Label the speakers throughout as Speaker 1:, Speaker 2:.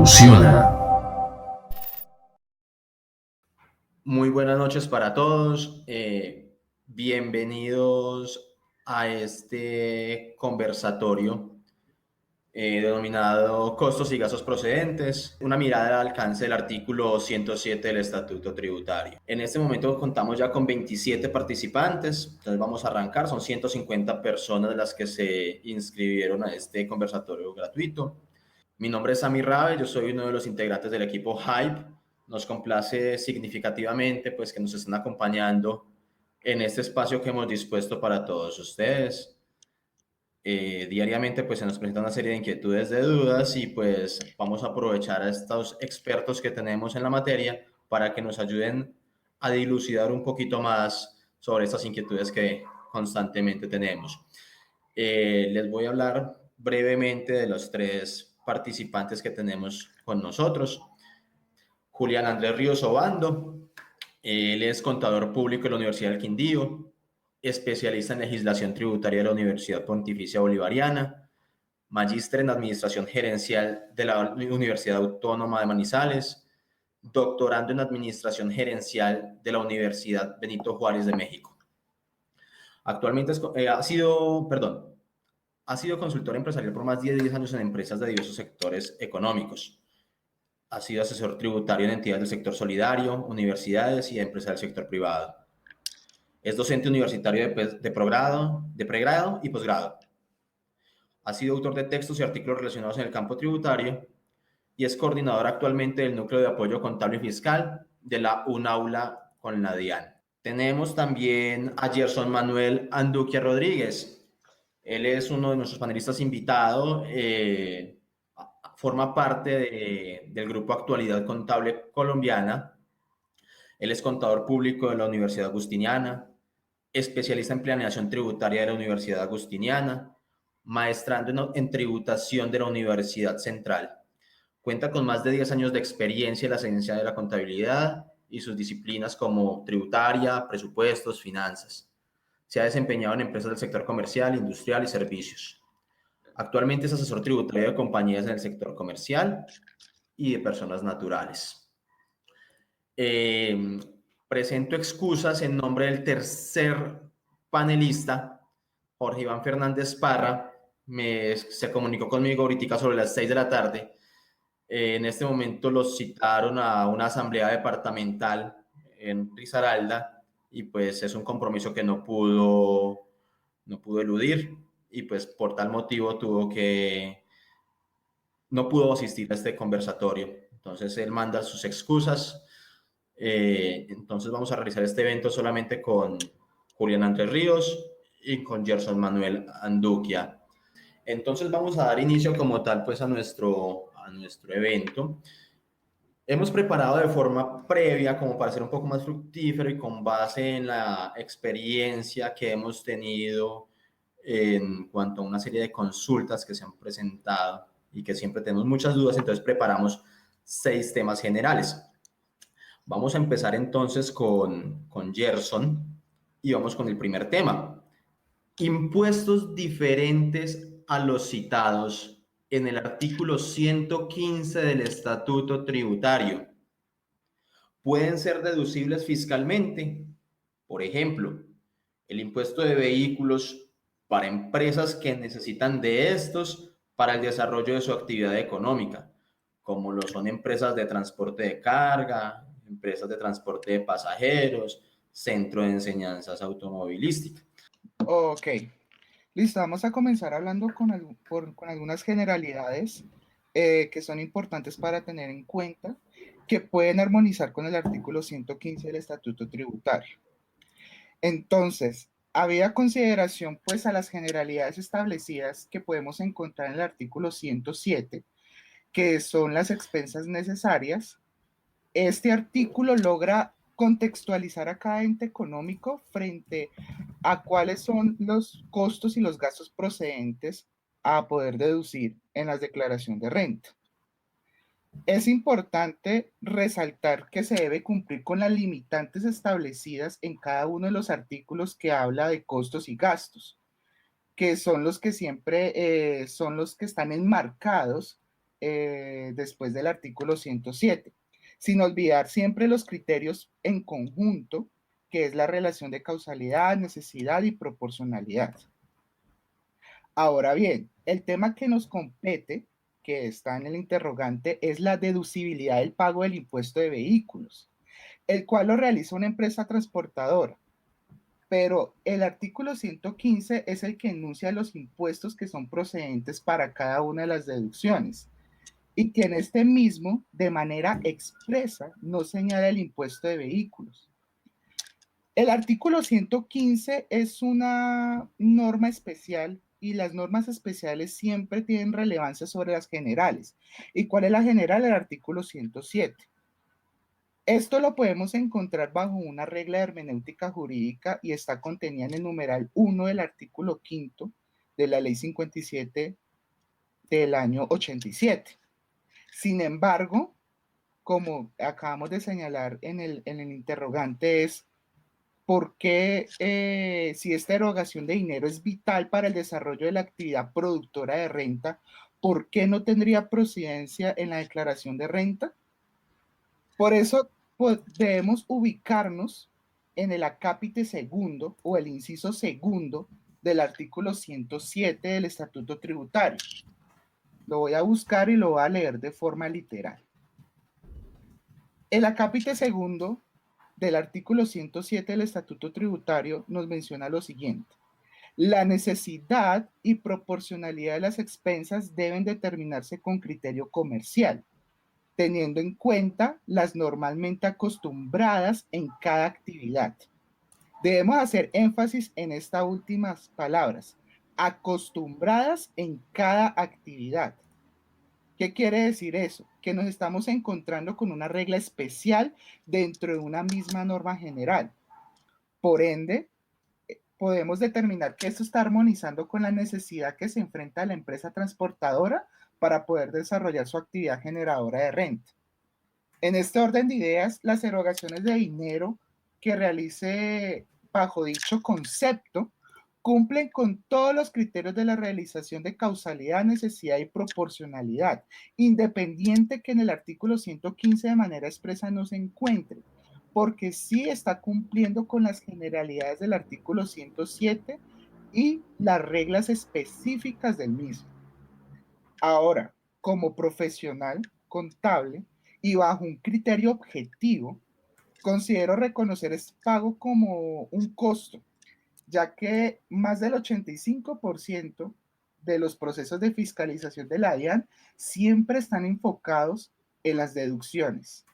Speaker 1: Evoluciona.
Speaker 2: Muy buenas noches para todos. Bienvenidos a este conversatorio denominado Costos y gastos procedentes, una mirada al alcance del artículo 107 del Estatuto Tributario. En este momento contamos ya con 27 participantes, entonces vamos a arrancar. Son 150 personas las que se inscribieron a este conversatorio gratuito. Mi nombre es Sami Rabe, yo soy uno de los integrantes del equipo Hype. Nos complace significativamente pues, que nos estén acompañando en este espacio que hemos dispuesto para todos ustedes. Diariamente pues, se nos presenta una serie de inquietudes, de dudas, y pues vamos a aprovechar a estos expertos que tenemos en la materia para que nos ayuden a dilucidar un poquito más sobre estas inquietudes que constantemente tenemos. Les voy a hablar brevemente de los tres participantes que tenemos con nosotros. Julián Andrés Ríos Obando, él es contador público de la Universidad del Quindío, especialista en legislación tributaria de la Universidad Pontificia Bolivariana, magíster en administración gerencial de la Universidad Autónoma de Manizales, doctorando en administración gerencial de la Universidad Benito Juárez de México. Actualmente ha sido consultor empresarial por más de 10 años en empresas de diversos sectores económicos. Ha sido asesor tributario en entidades del sector solidario, universidades y empresas del sector privado. Es docente universitario de pregrado y posgrado. Ha sido autor de textos y artículos relacionados en el campo tributario y es coordinador actualmente del Núcleo de Apoyo Contable y Fiscal de la UNAULA con la DIAN. Tenemos también a Gerson Manuel Anduquia Rodríguez. Él es uno de nuestros panelistas invitados. Forma parte del grupo Actualidad Contable Colombiana. Él es contador público de la Universidad Agustiniana, especialista en planeación tributaria de la Universidad Agustiniana, maestrando en tributación de la Universidad Central. Cuenta con más de 10 años de experiencia en la ciencia de la contabilidad y sus disciplinas como tributaria, presupuestos, finanzas. Se ha desempeñado en empresas del sector comercial, industrial y servicios. Actualmente es asesor tributario de compañías en el sector comercial y de personas naturales. Eh, Presento excusas en nombre del tercer panelista, Jorge Iván Fernández Parra. Se comunicó conmigo ahorita sobre las 6 de la tarde. En este momento los citaron a una asamblea departamental en Risaralda y pues es un compromiso que no pudo eludir, y pues por tal motivo no pudo asistir a este conversatorio. Entonces él manda sus excusas. Entonces vamos a realizar este evento solamente con Julián Andrés Ríos y con Gerson Manuel Anduquia. Entonces vamos a dar inicio como tal pues a nuestro evento. Hemos preparado de forma previa como para ser un poco más fructífero y con base en la experiencia que hemos tenido en cuanto a una serie de consultas que se han presentado y que siempre tenemos muchas dudas. Entonces preparamos 6 temas generales. Vamos a empezar entonces con Gerson y vamos con el primer tema. Impuestos diferentes a los citados en el artículo 115 del Estatuto Tributario pueden ser deducibles fiscalmente. Por ejemplo, el impuesto de vehículos para empresas que necesitan de estos para el desarrollo de su actividad económica, como lo son empresas de transporte de carga, empresas de transporte de pasajeros, centro de enseñanzas automovilísticas.
Speaker 3: Ok, listo, vamos a comenzar hablando con algunas generalidades que son importantes para tener en cuenta, que pueden armonizar con el artículo 115 del Estatuto Tributario. Entonces, había consideración pues a las generalidades establecidas que podemos encontrar en el artículo 107, que son las expensas necesarias. Este artículo logra contextualizar a cada ente económico frente a cuáles son los costos y los gastos procedentes a poder deducir en la declaración de renta. Es importante resaltar que se debe cumplir con las limitantes establecidas en cada uno de los artículos que habla de costos y gastos, que son los que siempre son los que están enmarcados después del artículo 107, sin olvidar siempre los criterios en conjunto, que es la relación de causalidad, necesidad y proporcionalidad. Ahora bien, el tema que nos compete, que está en el interrogante, es la deducibilidad del pago del impuesto de vehículos, el cual lo realiza una empresa transportadora. Pero el artículo 115 es el que enuncia los impuestos que son procedentes para cada una de las deducciones y que en este mismo, de manera expresa, no señala el impuesto de vehículos. El artículo 115 es una norma especial y las normas especiales siempre tienen relevancia sobre las generales. ¿Y cuál es la general? El artículo 107. Esto lo podemos encontrar bajo una regla de hermenéutica jurídica y está contenida en el numeral 1 del artículo 5 de la ley 57 del año 87. Sin embargo, como acabamos de señalar en el interrogante, es ¿por qué si esta erogación de dinero es vital para el desarrollo de la actividad productora de renta, ¿por qué no tendría procedencia en la declaración de renta? Por eso debemos ubicarnos en el acápite segundo o el inciso segundo del artículo 107 del Estatuto Tributario. Lo voy a buscar y lo voy a leer de forma literal. El acápite segundo del artículo 107 del Estatuto Tributario nos menciona lo siguiente: la necesidad y proporcionalidad de las expensas deben determinarse con criterio comercial, teniendo en cuenta las normalmente acostumbradas en cada actividad. Debemos hacer énfasis en estas últimas palabras: acostumbradas en cada actividad. ¿Qué quiere decir eso? Que nos estamos encontrando con una regla especial dentro de una misma norma general. Por ende, podemos determinar que esto está armonizando con la necesidad que se enfrenta la empresa transportadora para poder desarrollar su actividad generadora de renta. En este orden de ideas, las erogaciones de dinero que realice bajo dicho concepto cumplen con todos los criterios de la realización de causalidad, necesidad y proporcionalidad, independiente que en el artículo 115 de manera expresa no se encuentre, porque sí está cumpliendo con las generalidades del artículo 107 y las reglas específicas del mismo. Ahora, como profesional contable y bajo un criterio objetivo, considero reconocer este pago como un costo, ya que más del 85% de los procesos de fiscalización de la DIAN siempre están enfocados en las deducciones.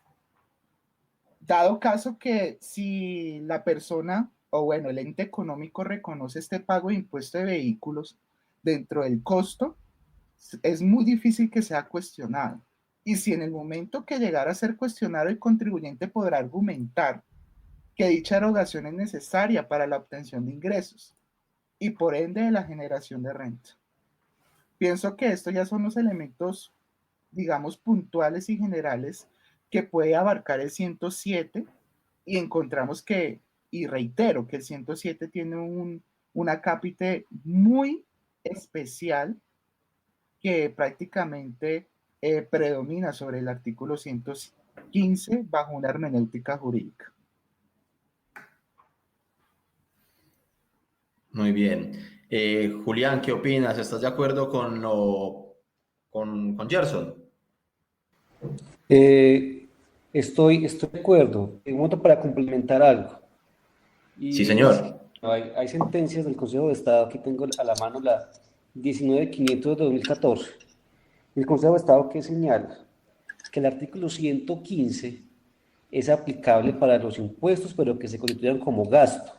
Speaker 3: Dado caso que si la persona o bueno, el ente económico reconoce este pago de impuesto de vehículos dentro del costo, es muy difícil que sea cuestionado. Y si en el momento que llegara a ser cuestionado, el contribuyente podrá argumentar que dicha erogación es necesaria para la obtención de ingresos y por ende de la generación de renta. Pienso que estos ya son los elementos, digamos, puntuales y generales que puede abarcar el 107 y encontramos que, y reitero, que el 107 tiene un acápite muy especial que prácticamente predomina sobre el artículo 115 bajo una hermenéutica jurídica.
Speaker 2: Muy bien. Julián, ¿qué opinas? ¿Estás de acuerdo con Gerson?
Speaker 1: Estoy de acuerdo. Un momento para complementar algo.
Speaker 2: Sí,
Speaker 1: Y es que
Speaker 2: señor.
Speaker 1: hay sentencias del Consejo de Estado, aquí tengo a la mano la 19500 de 2014. El Consejo de Estado que señala que el artículo 115 es aplicable para los impuestos, pero que se constituyan como gasto.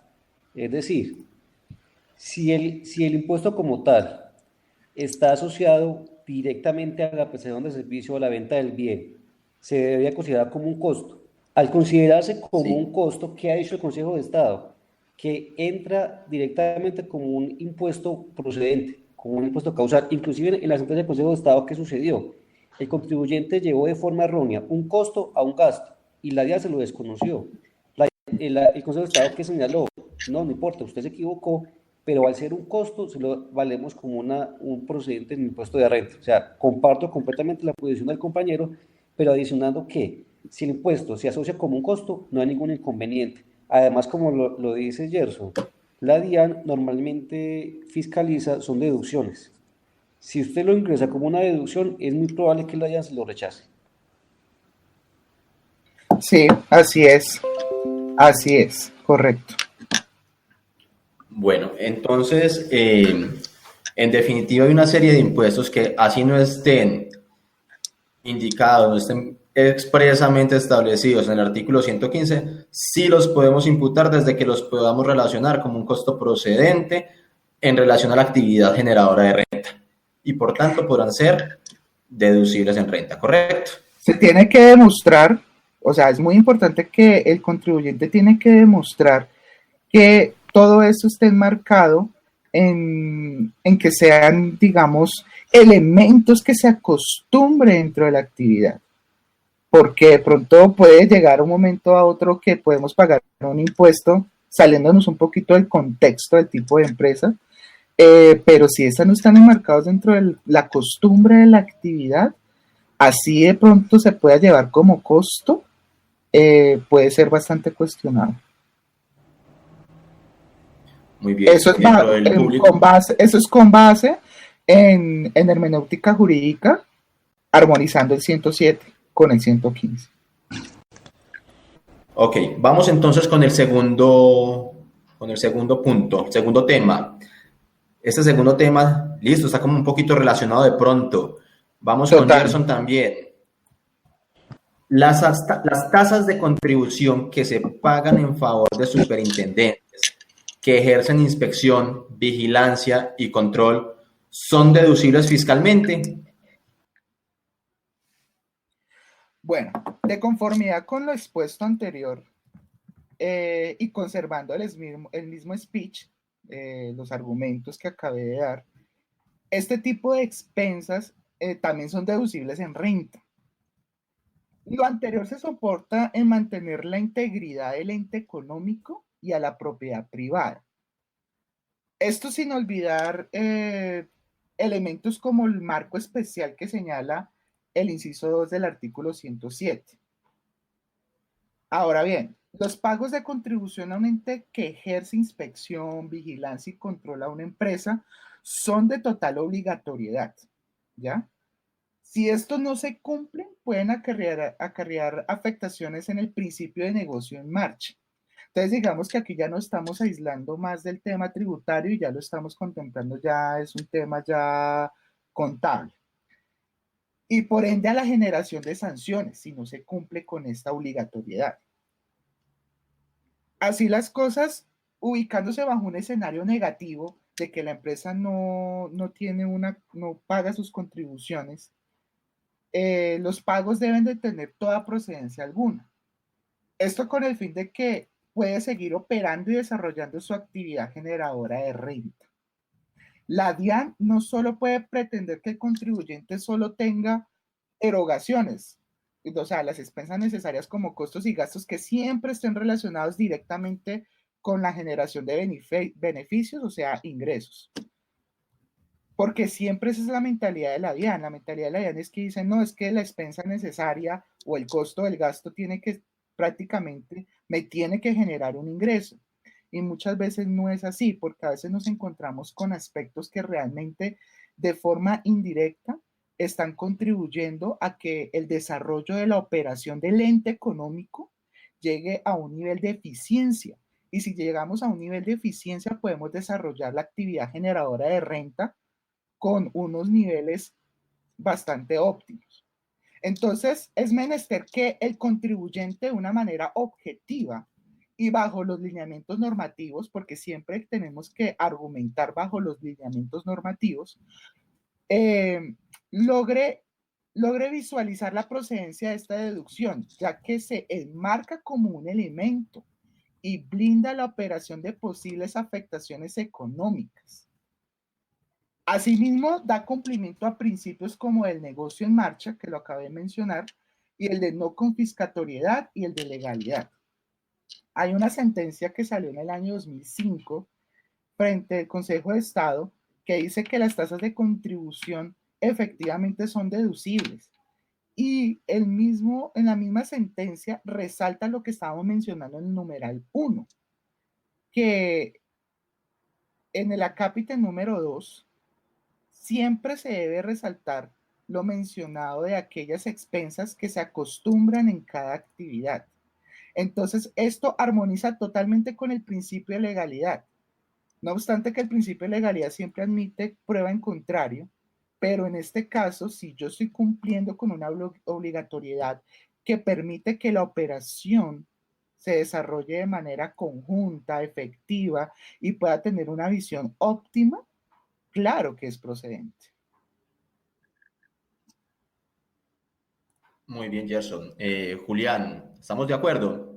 Speaker 1: Es decir, si el impuesto como tal está asociado directamente a la prestación de servicio o a la venta del bien, se debería considerar como un costo. Al considerarse como un costo, ¿qué ha dicho el Consejo de Estado? Que entra directamente como un impuesto procedente, como un impuesto causal. Inclusive en la sentencia del Consejo de Estado, ¿qué sucedió? El contribuyente llevó de forma errónea un costo a un gasto y la DIAN se lo desconoció. El Consejo de Estado, ¿qué señaló? No importa, usted se equivocó pero al ser un costo, se lo valemos como un procedente en impuesto de renta. O sea, comparto completamente la posición del compañero, pero adicionando que si el impuesto se asocia como un costo, no hay ningún inconveniente. Además, como lo dice Gerson, la DIAN normalmente fiscaliza, son deducciones. Si usted lo ingresa como una deducción, es muy probable que la DIAN se lo rechace.
Speaker 3: Sí, así es, correcto.
Speaker 2: Bueno, entonces, en definitiva hay una serie de impuestos que así no estén indicados, no estén expresamente establecidos en el artículo 115, sí los podemos imputar desde que los podamos relacionar como un costo procedente en relación a la actividad generadora de renta y por tanto podrán ser deducibles en renta, ¿correcto?
Speaker 3: Se tiene que demostrar, o sea, es muy importante que el contribuyente tiene que demostrar que todo eso esté enmarcado en que sean, digamos, elementos que se acostumbre dentro de la actividad. Porque de pronto puede llegar un momento a otro que podemos pagar un impuesto saliéndonos un poquito del contexto del tipo de empresa, pero si estas no están enmarcados dentro de la costumbre de la actividad, así de pronto se pueda llevar como costo, puede ser bastante cuestionado.
Speaker 2: Muy bien,
Speaker 3: Eso es,
Speaker 2: dentro del público.
Speaker 3: eso es con base en hermenéutica jurídica, armonizando el 107 con el 115.
Speaker 2: Ok, vamos entonces con el segundo punto, el segundo tema. Este segundo tema, listo, está como un poquito relacionado de pronto. Vamos con
Speaker 3: Total.
Speaker 2: Gerson también. Las tasas de contribución que se pagan en favor de superintendentes que ejercen inspección, vigilancia y control son deducibles fiscalmente.
Speaker 3: Bueno, de conformidad con lo expuesto anterior y conservando el mismo speech, los argumentos que acabé de dar, este tipo de expensas también son deducibles en renta. Lo anterior se soporta en mantener la integridad del ente económico y a la propiedad privada. Esto sin olvidar elementos como el marco especial que señala el inciso 2 del artículo 107. Ahora bien, los pagos de contribución a un ente que ejerce inspección, vigilancia y control a una empresa son de total obligatoriedad, ¿ya? Si estos no se cumplen, pueden acarrear afectaciones en el principio de negocio en marcha. Entonces, digamos que aquí ya no estamos aislando más del tema tributario y ya lo estamos contemplando, ya es un tema ya contable. Y por ende a la generación de sanciones si no se cumple con esta obligatoriedad. Así las cosas, ubicándose bajo un escenario negativo de que la empresa no paga sus contribuciones, los pagos deben de tener toda procedencia alguna. Esto con el fin de que puede seguir operando y desarrollando su actividad generadora de renta. La DIAN no solo puede pretender que el contribuyente solo tenga erogaciones, o sea, las expensas necesarias como costos y gastos que siempre estén relacionados directamente con la generación de beneficios, o sea, ingresos. Porque siempre esa es la mentalidad de la DIAN. La mentalidad de la DIAN es que dicen, no, es que la expensa necesaria o el costo del gasto tiene que prácticamente, me tiene que generar un ingreso. Y muchas veces no es así, porque a veces nos encontramos con aspectos que realmente de forma indirecta están contribuyendo a que el desarrollo de la operación del ente económico llegue a un nivel de eficiencia. Y si llegamos a un nivel de eficiencia, podemos desarrollar la actividad generadora de renta con unos niveles bastante óptimos. Entonces, es menester que el contribuyente de una manera objetiva y bajo los lineamientos normativos, porque siempre tenemos que argumentar bajo los lineamientos normativos, logre visualizar la procedencia de esta deducción, ya que se enmarca como un elemento y blinda la operación de posibles afectaciones económicas. Asimismo, da cumplimiento a principios como el negocio en marcha, que lo acabé de mencionar, y el de no confiscatoriedad y el de legalidad. Hay una sentencia que salió en el año 2005 frente al Consejo de Estado, que dice que las tasas de contribución efectivamente son deducibles. Y en la misma sentencia resalta lo que estábamos mencionando en el numeral 1, que en el acápite número 2 siempre se debe resaltar lo mencionado de aquellas expensas que se acostumbran en cada actividad. Entonces, esto armoniza totalmente con el principio de legalidad. No obstante que el principio de legalidad siempre admite prueba en contrario, pero en este caso, si yo estoy cumpliendo con una obligatoriedad que permite que la operación se desarrolle de manera conjunta, efectiva y pueda tener una visión óptima, claro que es procedente.
Speaker 2: Muy bien, Gerson. Julián, ¿estamos de acuerdo?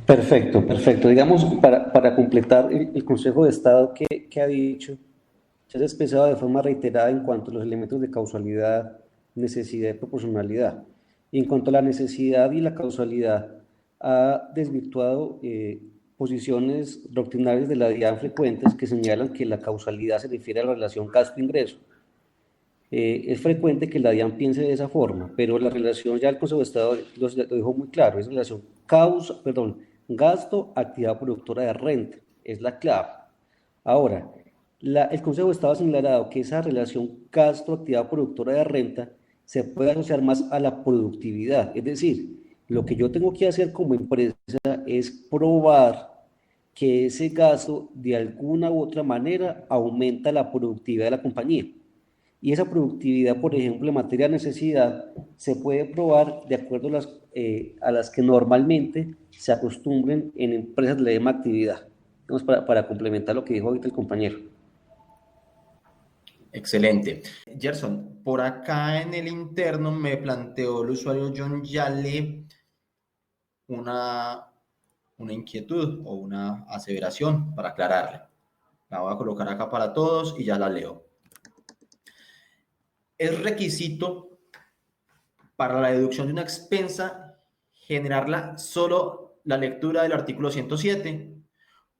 Speaker 1: Perfecto, perfecto. Digamos, para completar el Consejo de Estado que ha dicho, se ha expresado de forma reiterada en cuanto a los elementos de causalidad, necesidad y proporcionalidad. Y en cuanto a la necesidad y la causalidad, ha desvirtuado posiciones doctrinales de la DIAN frecuentes que señalan que la causalidad se refiere a la relación gasto-ingreso. Es frecuente que la DIAN piense de esa forma, pero la relación, ya el Consejo de Estado lo dijo muy claro, es relación gasto, actividad productora de renta, es la clave. Ahora, el Consejo de Estado ha señalado que esa relación gasto-actividad productora de renta se puede asociar más a la productividad, es decir, lo que yo tengo que hacer como empresa es probar que ese gasto de alguna u otra manera aumenta la productividad de la compañía. Y esa productividad, por ejemplo, en materia de necesidad, se puede probar de acuerdo a las que normalmente se acostumbren en empresas de la misma actividad. Vamos para complementar lo que dijo ahorita el compañero.
Speaker 2: Excelente. Gerson, por acá en el interno me planteó el usuario John Yale una inquietud o una aseveración para aclararle. La voy a colocar acá para todos y ya la leo. Es requisito para la deducción de una expensa generarla solo la lectura del artículo 107,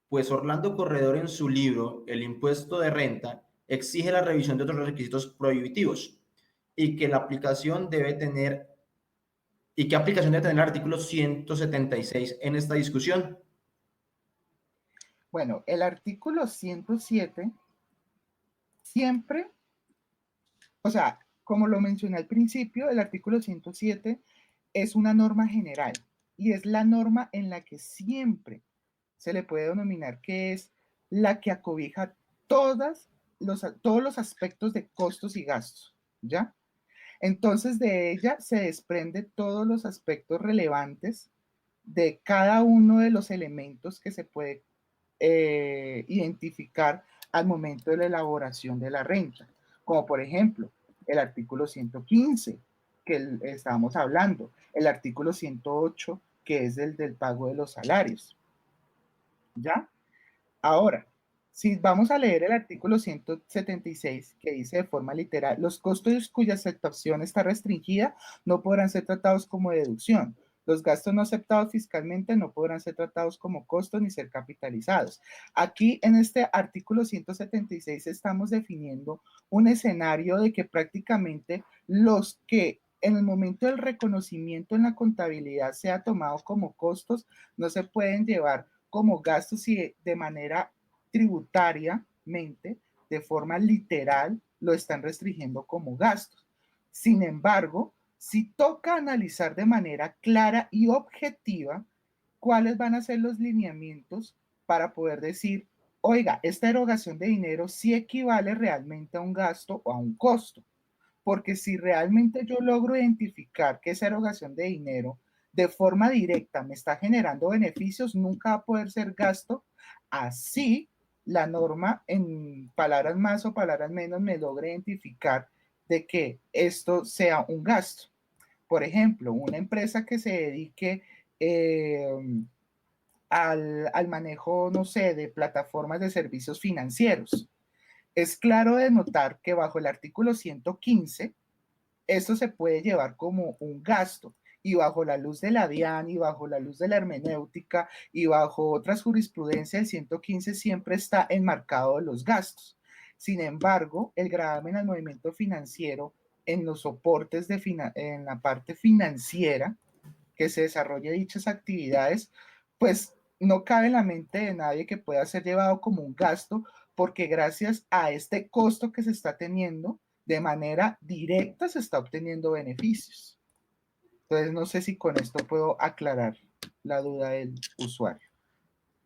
Speaker 2: pues Orlando Corredor en su libro El impuesto de renta exige la revisión de otros requisitos prohibitivos y que la aplicación debe tener y qué aplicación debe tener el artículo 176 en esta discusión.
Speaker 3: Bueno, el artículo 107 siempre, o sea, como lo mencioné al principio, el artículo 107 es una norma general y es la norma en la que siempre se le puede denominar que es la que acobija todos los aspectos de costos y gastos, ¿ya? Entonces de ella se desprende todos los aspectos relevantes de cada uno de los elementos que se puede identificar al momento de la elaboración de la renta, como por ejemplo el artículo 115 que estábamos hablando, el artículo 108 que es el del pago de los salarios. ¿Ya? Ahora, si vamos a leer el artículo 176 que dice de forma literal, los costos cuya aceptación está restringida no podrán ser tratados como deducción. Los gastos no aceptados fiscalmente no podrán ser tratados como costos ni ser capitalizados. Aquí en este artículo 176 estamos definiendo un escenario de que prácticamente los que en el momento del reconocimiento en la contabilidad sea tomado como costos no se pueden llevar como gastos y de manera tributariamente, de forma literal, lo están restringiendo como gastos. Sin embargo, si toca analizar de manera clara y objetiva cuáles van a ser los lineamientos para poder decir, oiga, esta erogación de dinero sí equivale realmente a un gasto o a un costo. Porque si realmente yo logro identificar que esa erogación de dinero de forma directa me está generando beneficios, nunca va a poder ser gasto. Así la norma, en palabras más o palabras menos, me logra identificar de que esto sea un gasto. Por ejemplo, una empresa que se dedique al manejo, no sé, de plataformas de servicios financieros. Es claro de notar que bajo el artículo 115, esto se puede llevar como un gasto y bajo la luz de la DIAN y bajo la luz de la hermenéutica y bajo otras jurisprudencias, el 115 siempre está enmarcado de los gastos. Sin embargo, el gravamen al movimiento financiero en los soportes en la parte financiera que se desarrolle dichas actividades, pues no cabe en la mente de nadie que pueda ser llevado como un gasto, porque gracias a este costo que se está teniendo, de manera directa se está obteniendo beneficios. Entonces, no sé si con esto puedo aclarar la duda del usuario.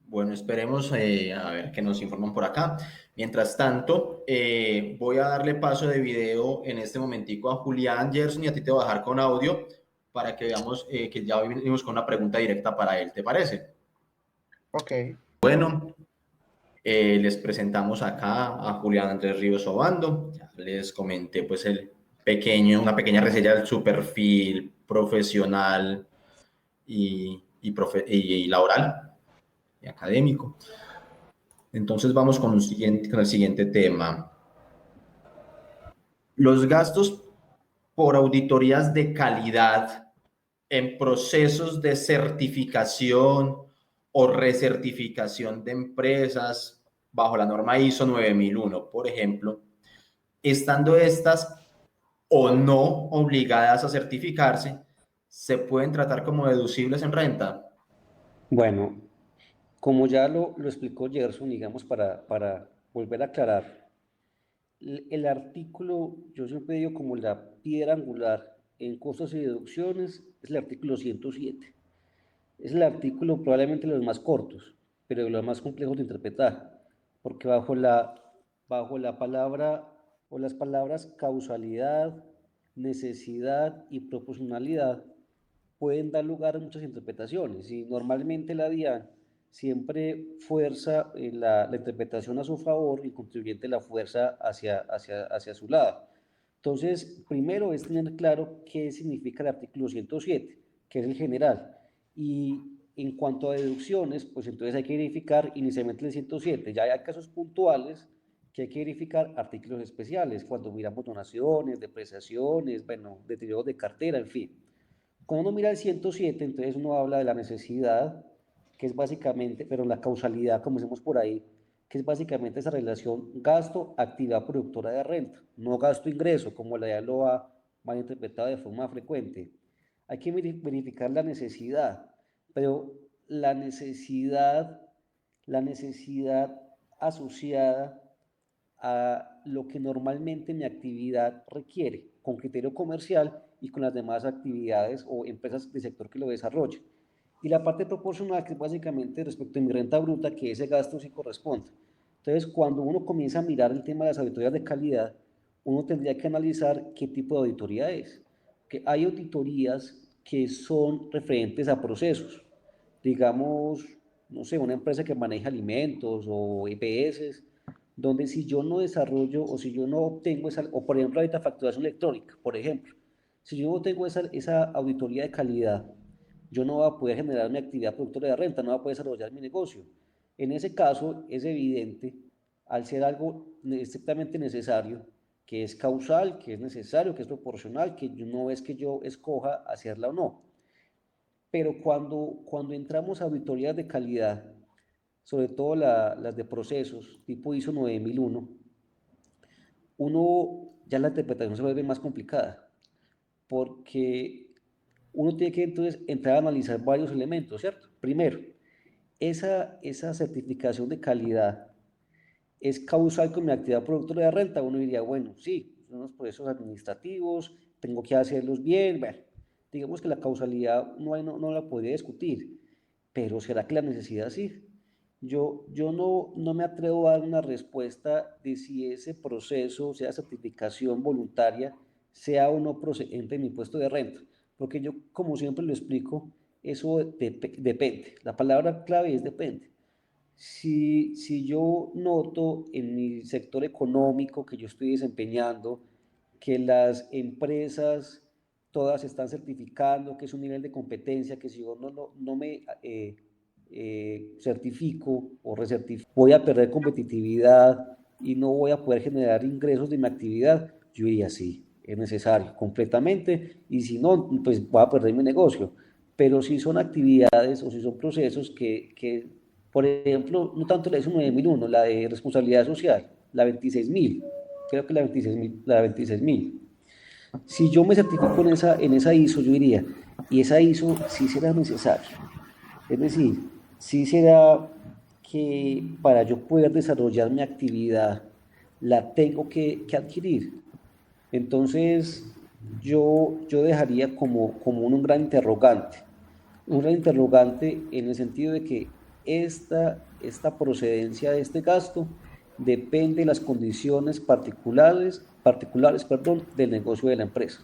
Speaker 2: Bueno, esperemos a ver qué nos informan por acá. Mientras tanto, voy a darle paso de video en este momentico a Julián Gerson y a ti te voy a dejar con audio para que veamos que ya venimos con una pregunta directa para él. ¿Te parece?
Speaker 3: Ok.
Speaker 2: Bueno, les presentamos acá a Julián Andrés Ríos Obando. Ya les comenté pues una pequeña reseña de su perfil profesional y laboral y académico. Entonces vamos con el siguiente tema. Los gastos por auditorías de calidad en procesos de certificación o recertificación de empresas bajo la norma ISO 9001, por ejemplo, estando estas o no obligadas a certificarse, ¿se pueden tratar como deducibles en renta?
Speaker 1: Bueno, como ya lo explicó Gerson, digamos, para volver a aclarar, el artículo, yo siempre digo como la piedra angular en costos y deducciones, es el artículo 107. Es el artículo probablemente de los más cortos, pero de los más complejos de interpretar, porque bajo la palabra o las palabras causalidad, necesidad y proporcionalidad pueden dar lugar a muchas interpretaciones y normalmente la DIAN siempre fuerza la interpretación a su favor y el contribuyente la fuerza hacia su lado. Entonces, primero es tener claro qué significa el artículo 107, que es el general. Y en cuanto a deducciones, pues entonces hay que verificar inicialmente el 107. Ya hay casos puntuales que hay que verificar artículos especiales, cuando miramos donaciones, depreciaciones, bueno, deterioro de cartera, en fin. Cuando uno mira el 107, entonces uno habla de la necesidad, que es básicamente, pero la causalidad, como decimos por ahí, que es básicamente esa relación gasto-actividad productora de renta, no gasto-ingreso, como la ya lo ha malinterpretado de forma frecuente. Hay que verificar la necesidad, pero la necesidad asociada a lo que normalmente mi actividad requiere, con criterio comercial y con las demás actividades o empresas del sector que lo desarrollen. Y la parte proporcional, que es básicamente respecto a mi renta bruta, que ese gasto sí corresponde. Entonces, cuando uno comienza a mirar el tema de las auditorías de calidad, uno tendría que analizar qué tipo de auditoría es. Que hay auditorías que son referentes a procesos. Digamos, no sé, una empresa que maneja alimentos o EPS, donde si yo no desarrollo o si yo no obtengo esa, o por ejemplo ahorita facturación electrónica, por ejemplo, si yo no tengo esa auditoría de calidad, yo no voy a poder generar mi actividad productora de renta, no voy a poder desarrollar mi negocio. En ese caso es evidente, al ser algo estrictamente necesario, que es causal, que es necesario, que es proporcional, que no es que yo escoja hacerla o no. Pero cuando entramos a auditorías de calidad, sobre todo las de procesos, tipo ISO 9001, ya la interpretación se vuelve más complicada, porque uno tiene que entonces entrar a analizar varios elementos, ¿cierto? Primero, esa certificación de calidad es causal con mi actividad productora de renta. Uno diría, bueno, sí, son unos procesos administrativos, tengo que hacerlos bien, bueno, digamos que la causalidad no la podría discutir, pero ¿será que la necesidad sí? Yo no me atrevo a dar una respuesta de si ese proceso, sea certificación voluntaria, sea o no procedente de mi impuesto de renta, porque yo, como siempre lo explico, eso depende. La palabra clave es depende. Si yo noto en mi sector económico que yo estoy desempeñando, que las empresas todas están certificando, que es un nivel de competencia, que si yo no me certifico o recertifico, voy a perder competitividad y no voy a poder generar ingresos de mi actividad, yo diría sí. es necesario completamente, y si no, pues voy a perder mi negocio. Pero si son actividades o si son procesos por ejemplo, no tanto la ISO 9001, la de responsabilidad social, la 26.000, creo que la 26.000. Si yo me certifico en esa ISO, yo diría, y esa ISO sí será necesaria. Es decir, sí será que para yo poder desarrollar mi actividad, la tengo que adquirir. Entonces, yo dejaría como un gran interrogante en el sentido de que esta procedencia de este gasto depende de las condiciones particulares, del negocio de la empresa.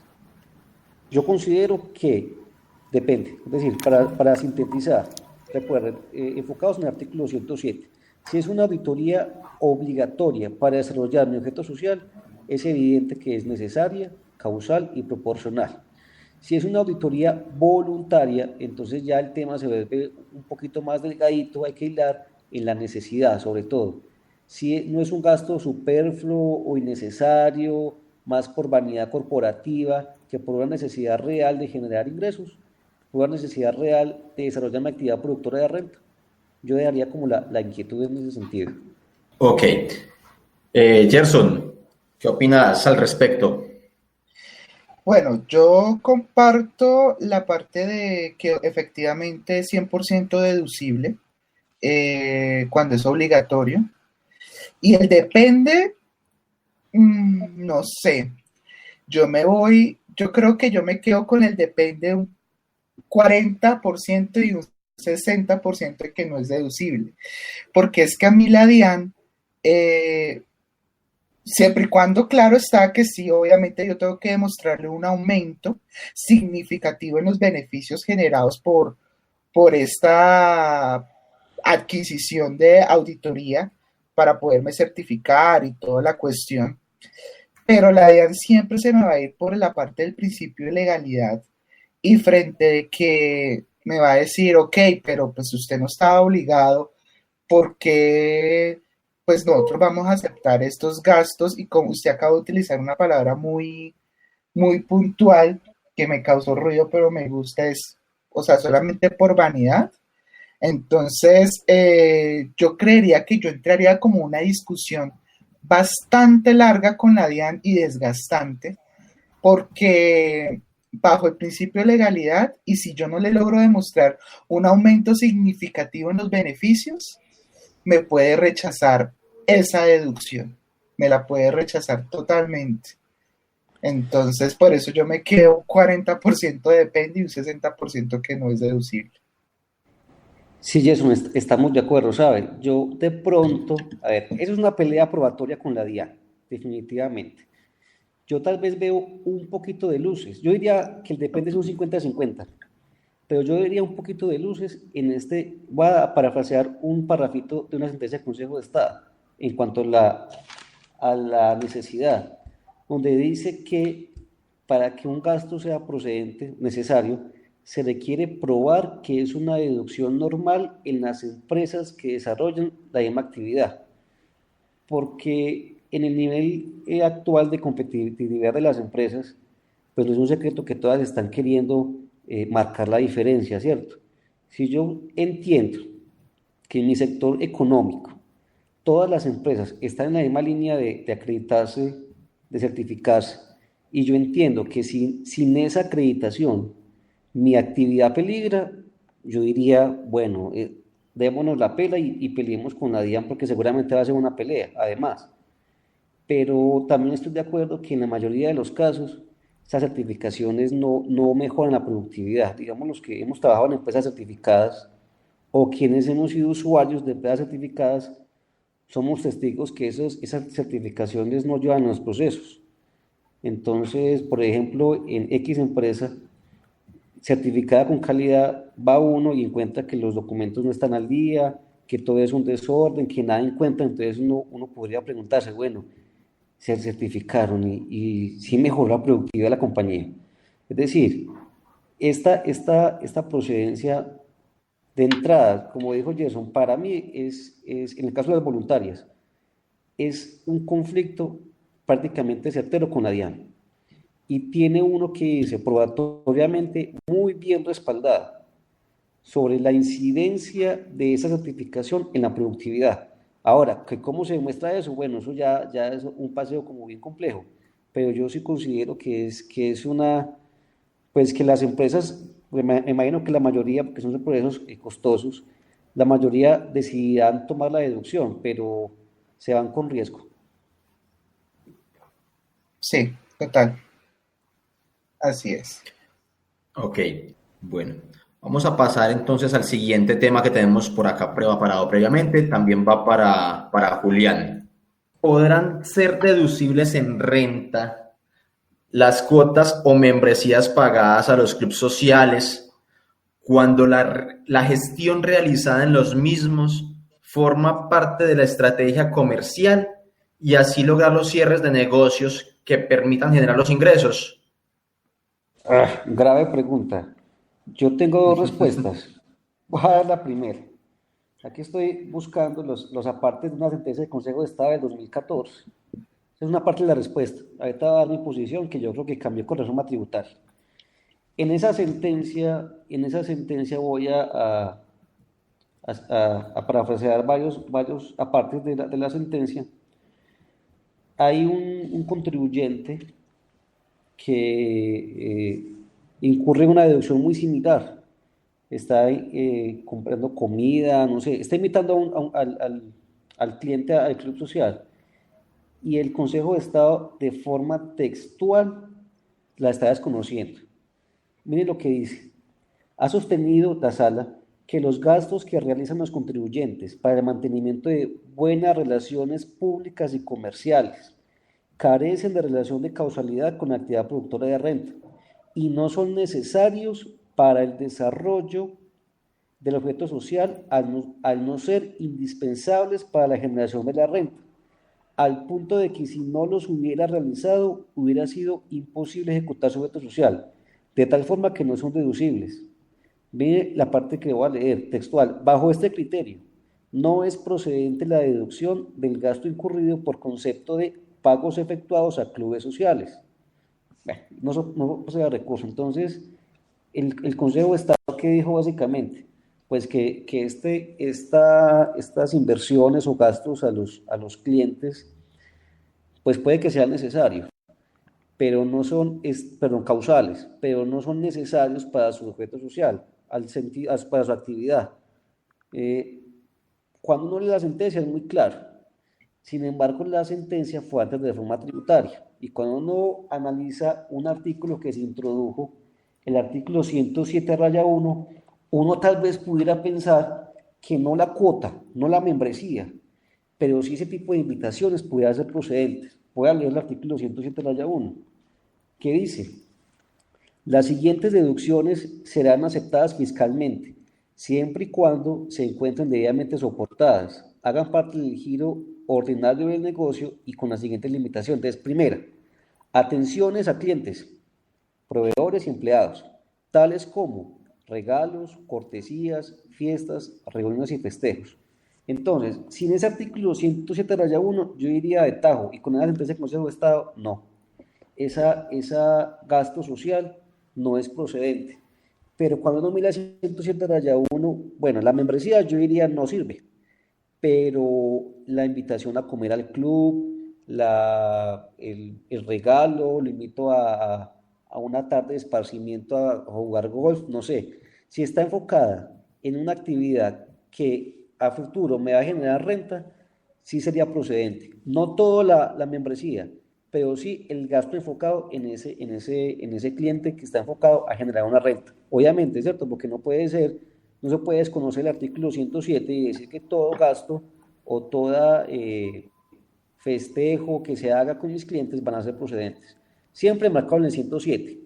Speaker 1: Yo considero que depende, es decir, para sintetizar, recuerden, enfocados en el artículo 107, si es una auditoría obligatoria para desarrollar mi objeto social, es evidente que es necesaria, causal y proporcional. Si es una auditoría voluntaria, entonces ya el tema se vuelve un poquito más delgadito, hay que hilar en la necesidad, sobre todo. Si no es un gasto superfluo o innecesario, más por vanidad corporativa que por una necesidad real de generar ingresos, por una necesidad real de desarrollar una actividad productora de renta. Yo daría como la inquietud en ese sentido.
Speaker 2: Ok. Gerson, ¿qué opinas al respecto?
Speaker 3: Bueno, yo comparto la parte de que efectivamente es 100% deducible cuando es obligatorio. Y el depende, no sé, yo creo que yo me quedo con el depende un 40% y un 60% de que no es deducible. Porque es que a mí la DIAN, siempre y cuando, claro está que sí, obviamente yo tengo que demostrarle un aumento significativo en los beneficios generados por esta adquisición de auditoría para poderme certificar y toda la cuestión. Pero la DIAN siempre se me va a ir por la parte del principio de legalidad y frente de que me va a decir, ok, pero pues usted no estaba obligado porque pues nosotros vamos a aceptar estos gastos y como usted acaba de utilizar una palabra muy puntual que me causó ruido, pero me gusta, es, o sea, solamente por vanidad. Entonces, yo creería que yo entraría como una discusión bastante larga con la DIAN y desgastante, porque bajo el principio de legalidad, y si yo no le logro demostrar un aumento significativo en los beneficios, me puede rechazar esa deducción, me la puede rechazar totalmente. Entonces, por eso yo me quedo 40% depende y un 60% que no es deducible.
Speaker 1: Sí, Jason, estamos de acuerdo, ¿sabe? Yo de pronto, a ver, eso es una pelea probatoria con la DIAN, definitivamente. Yo tal vez veo un poquito de luces. Yo diría que el depende es un 50-50, pero yo diría un poquito de luces en voy a parafrasear un parrafito de una sentencia del Consejo de Estado en cuanto a la necesidad, donde dice que para que un gasto sea procedente, necesario, se requiere probar que es una deducción normal en las empresas que desarrollan la misma actividad, porque en el nivel actual de competitividad de las empresas, pues no es un secreto que todas están queriendo marcar la diferencia, ¿cierto? Si yo entiendo que en mi sector económico todas las empresas están en la misma línea de acreditarse, de certificarse, y yo entiendo que sin esa acreditación mi actividad peligra, yo diría, bueno, démonos la pela y peleemos con la DIAN porque seguramente va a ser una pelea, además. Pero también estoy de acuerdo que en la mayoría de los casos estas certificaciones no mejoran la productividad. Digamos, los que hemos trabajado en empresas certificadas o quienes hemos sido usuarios de empresas certificadas, somos testigos que esas certificaciones no llevan los procesos. Entonces, por ejemplo, en X empresa certificada con calidad, va uno y encuentra que los documentos no están al día, que todo es un desorden, que nada encuentra, entonces uno podría preguntarse, bueno, se certificaron y sí mejoró la productividad de la compañía. Es decir, esta procedencia de entrada, como dijo Gerson, para mí en el caso de las voluntarias, es un conflicto prácticamente certero con la DIAN. y tiene uno que dice probatoriamente muy bien respaldado sobre la incidencia de esa certificación en la productividad. Ahora, ¿cómo se demuestra eso? Bueno, eso ya es un paseo como bien complejo, pero yo sí considero que es una, pues que las empresas, me imagino que la mayoría, porque son procesos costosos, la mayoría decidirán tomar la deducción, pero se van con riesgo.
Speaker 3: Sí, total, así es.
Speaker 2: Ok, bueno. Vamos a pasar entonces al siguiente tema que tenemos por acá preparado previamente. También va para Julián. ¿Podrán ser deducibles en renta las cuotas o membresías pagadas a los clubes sociales cuando la gestión realizada en los mismos forma parte de la estrategia comercial y así lograr los cierres de negocios que permitan generar los ingresos?
Speaker 1: Grave pregunta. Yo tengo dos respuestas. Voy a dar la primera. Aquí estoy buscando los apartes de una sentencia del Consejo de Estado del 2014. Esa es una parte de la respuesta. Ahorita voy a dar mi posición, que yo creo que cambió con reforma tributaria. En esa sentencia voy a parafrasear varios apartes de la sentencia. Hay un contribuyente que incurre en una deducción muy similar. Está comprando comida, no sé, está invitando al cliente al club social y el Consejo de Estado de forma textual la está desconociendo. Miren lo que dice. Ha sostenido la sala que los gastos que realizan los contribuyentes para el mantenimiento de buenas relaciones públicas y comerciales carecen de relación de causalidad con la actividad productora de renta y no son necesarios para el desarrollo del objeto social al no ser indispensables para la generación de la renta, al punto de que si no los hubiera realizado hubiera sido imposible ejecutar su objeto social, de tal forma que no son deducibles. Mire la parte que voy a leer, textual. Bajo este criterio, no es procedente la deducción del gasto incurrido por concepto de pagos efectuados a clubes sociales. Bueno, no posee recurso. Entonces, el Consejo de Estado, ¿qué dijo básicamente? Pues que estas inversiones o gastos a los clientes, pues puede que sean necesarios, pero no son, perdón, causales, pero no son necesarios para su objeto social, para su actividad. Eh, Cuando uno lee la sentencia es muy claro. Sin embargo, la sentencia fue antes de reforma tributaria. Y cuando uno analiza un artículo que se introdujo, el artículo 107-1, uno tal vez pudiera pensar que no la cuota, no la membresía, pero sí ese tipo de invitaciones pudieran ser procedentes. Voy a leer el artículo 107-1, que dice: las siguientes deducciones serán aceptadas fiscalmente, siempre y cuando se encuentren debidamente soportadas, hagan parte del giro ordinario del negocio y con las siguientes limitaciones. Entonces, primera, atenciones a clientes, proveedores y empleados, tales como regalos, cortesías, fiestas, reuniones y festejos. Entonces, sin ese artículo 107-1, yo iría de tajo, y con esa sentencia del Consejo de Estado, no. Esa gasto social no es procedente. Pero cuando uno mira 107-1, bueno, la membresía yo diría no sirve, pero la invitación a comer al club, el regalo, lo invito a una tarde de esparcimiento a jugar golf, no sé, si está enfocada en una actividad que a futuro me va a generar renta, sí sería procedente. No toda la membresía, pero sí el gasto enfocado en ese cliente que está enfocado a generar una renta. Obviamente, ¿cierto? Porque no se puede desconocer el artículo 107 y decir que todo gasto o toda festejo que se haga con mis clientes van a ser procedentes. Siempre marcado en el 107.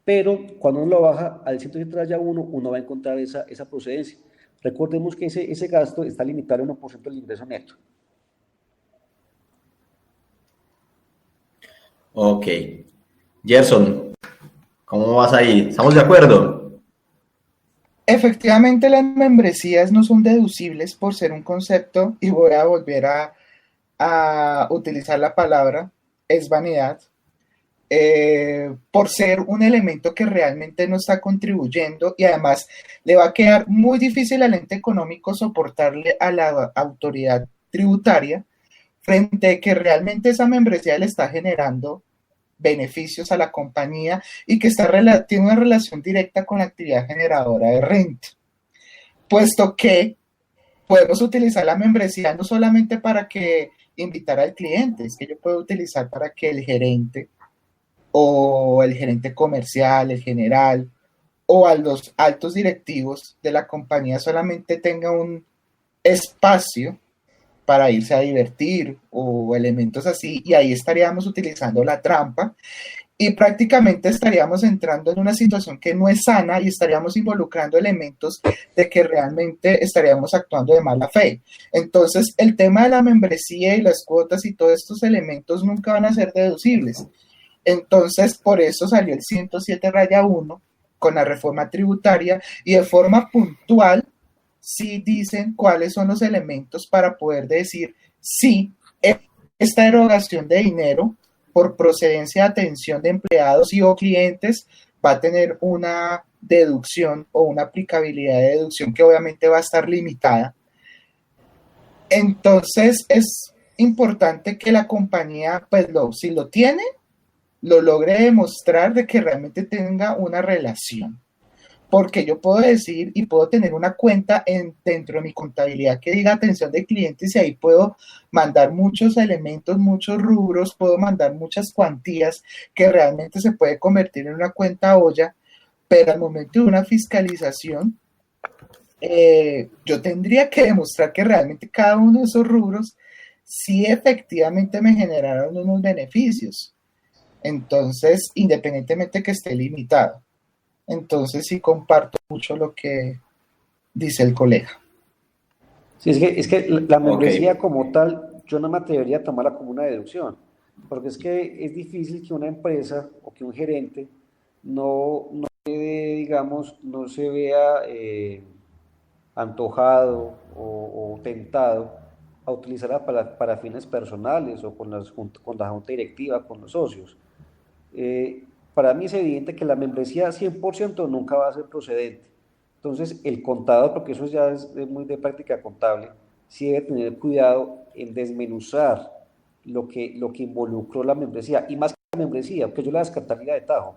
Speaker 1: Pero cuando uno lo baja al 107-1, uno va a encontrar esa procedencia. Recordemos que ese gasto está limitado al 1% del ingreso neto.
Speaker 2: Ok. Gerson, ¿cómo vas ahí? ¿Estamos de acuerdo?
Speaker 3: Efectivamente, las membresías no son deducibles por ser un concepto, y voy a volver a utilizar la palabra, es vanidad. por ser un elemento que realmente no está contribuyendo y además le va a quedar muy difícil al ente económico soportarle a la autoridad tributaria frente a que realmente esa membresía le está generando beneficios a la compañía y que tiene una relación directa con la actividad generadora de renta, puesto que podemos utilizar la membresía no solamente para que invitar al cliente, es que yo puedo utilizar para que el gerente o el gerente comercial, el general o a los altos directivos de la compañía solamente tenga un espacio para irse a divertir o elementos así, y ahí estaríamos utilizando la trampa y prácticamente estaríamos entrando en una situación que no es sana y estaríamos involucrando elementos de que realmente estaríamos actuando de mala fe. Entonces, el tema de la membresía y las cuotas y todos estos elementos nunca van a ser deducibles. Entonces, por eso salió el 107-1 con la reforma tributaria y de forma puntual sí dicen cuáles son los elementos para poder decir si esta erogación de dinero por procedencia de atención de empleados y o clientes va a tener una deducción o una aplicabilidad de deducción que obviamente va a estar limitada. Entonces es importante que la compañía, pues si lo tiene, lo logre demostrar de que realmente tenga una relación. Porque yo puedo decir y puedo tener una cuenta dentro de mi contabilidad que diga atención de clientes y ahí puedo mandar muchos elementos, muchos rubros, puedo mandar muchas cuantías que realmente se puede convertir en una cuenta olla, pero al momento de una fiscalización, yo tendría que demostrar que realmente cada uno de esos rubros sí efectivamente me generaron unos beneficios. Entonces, independientemente que esté limitado. Entonces sí comparto mucho lo que dice el colega.
Speaker 1: Sí, es que la membresía como tal, yo no me atrevería a tomarla como una deducción, porque es que es difícil que una empresa o que un gerente no digamos, no se vea antojado o tentado a utilizarla para fines personales o con la junta directiva, con los socios. Para mí es evidente que la membresía 100% nunca va a ser procedente. Entonces, el contador, porque eso ya es muy de práctica contable, sí debe tener cuidado en desmenuzar lo que involucró la membresía. Y más que la membresía, porque yo la descartaría de tajo,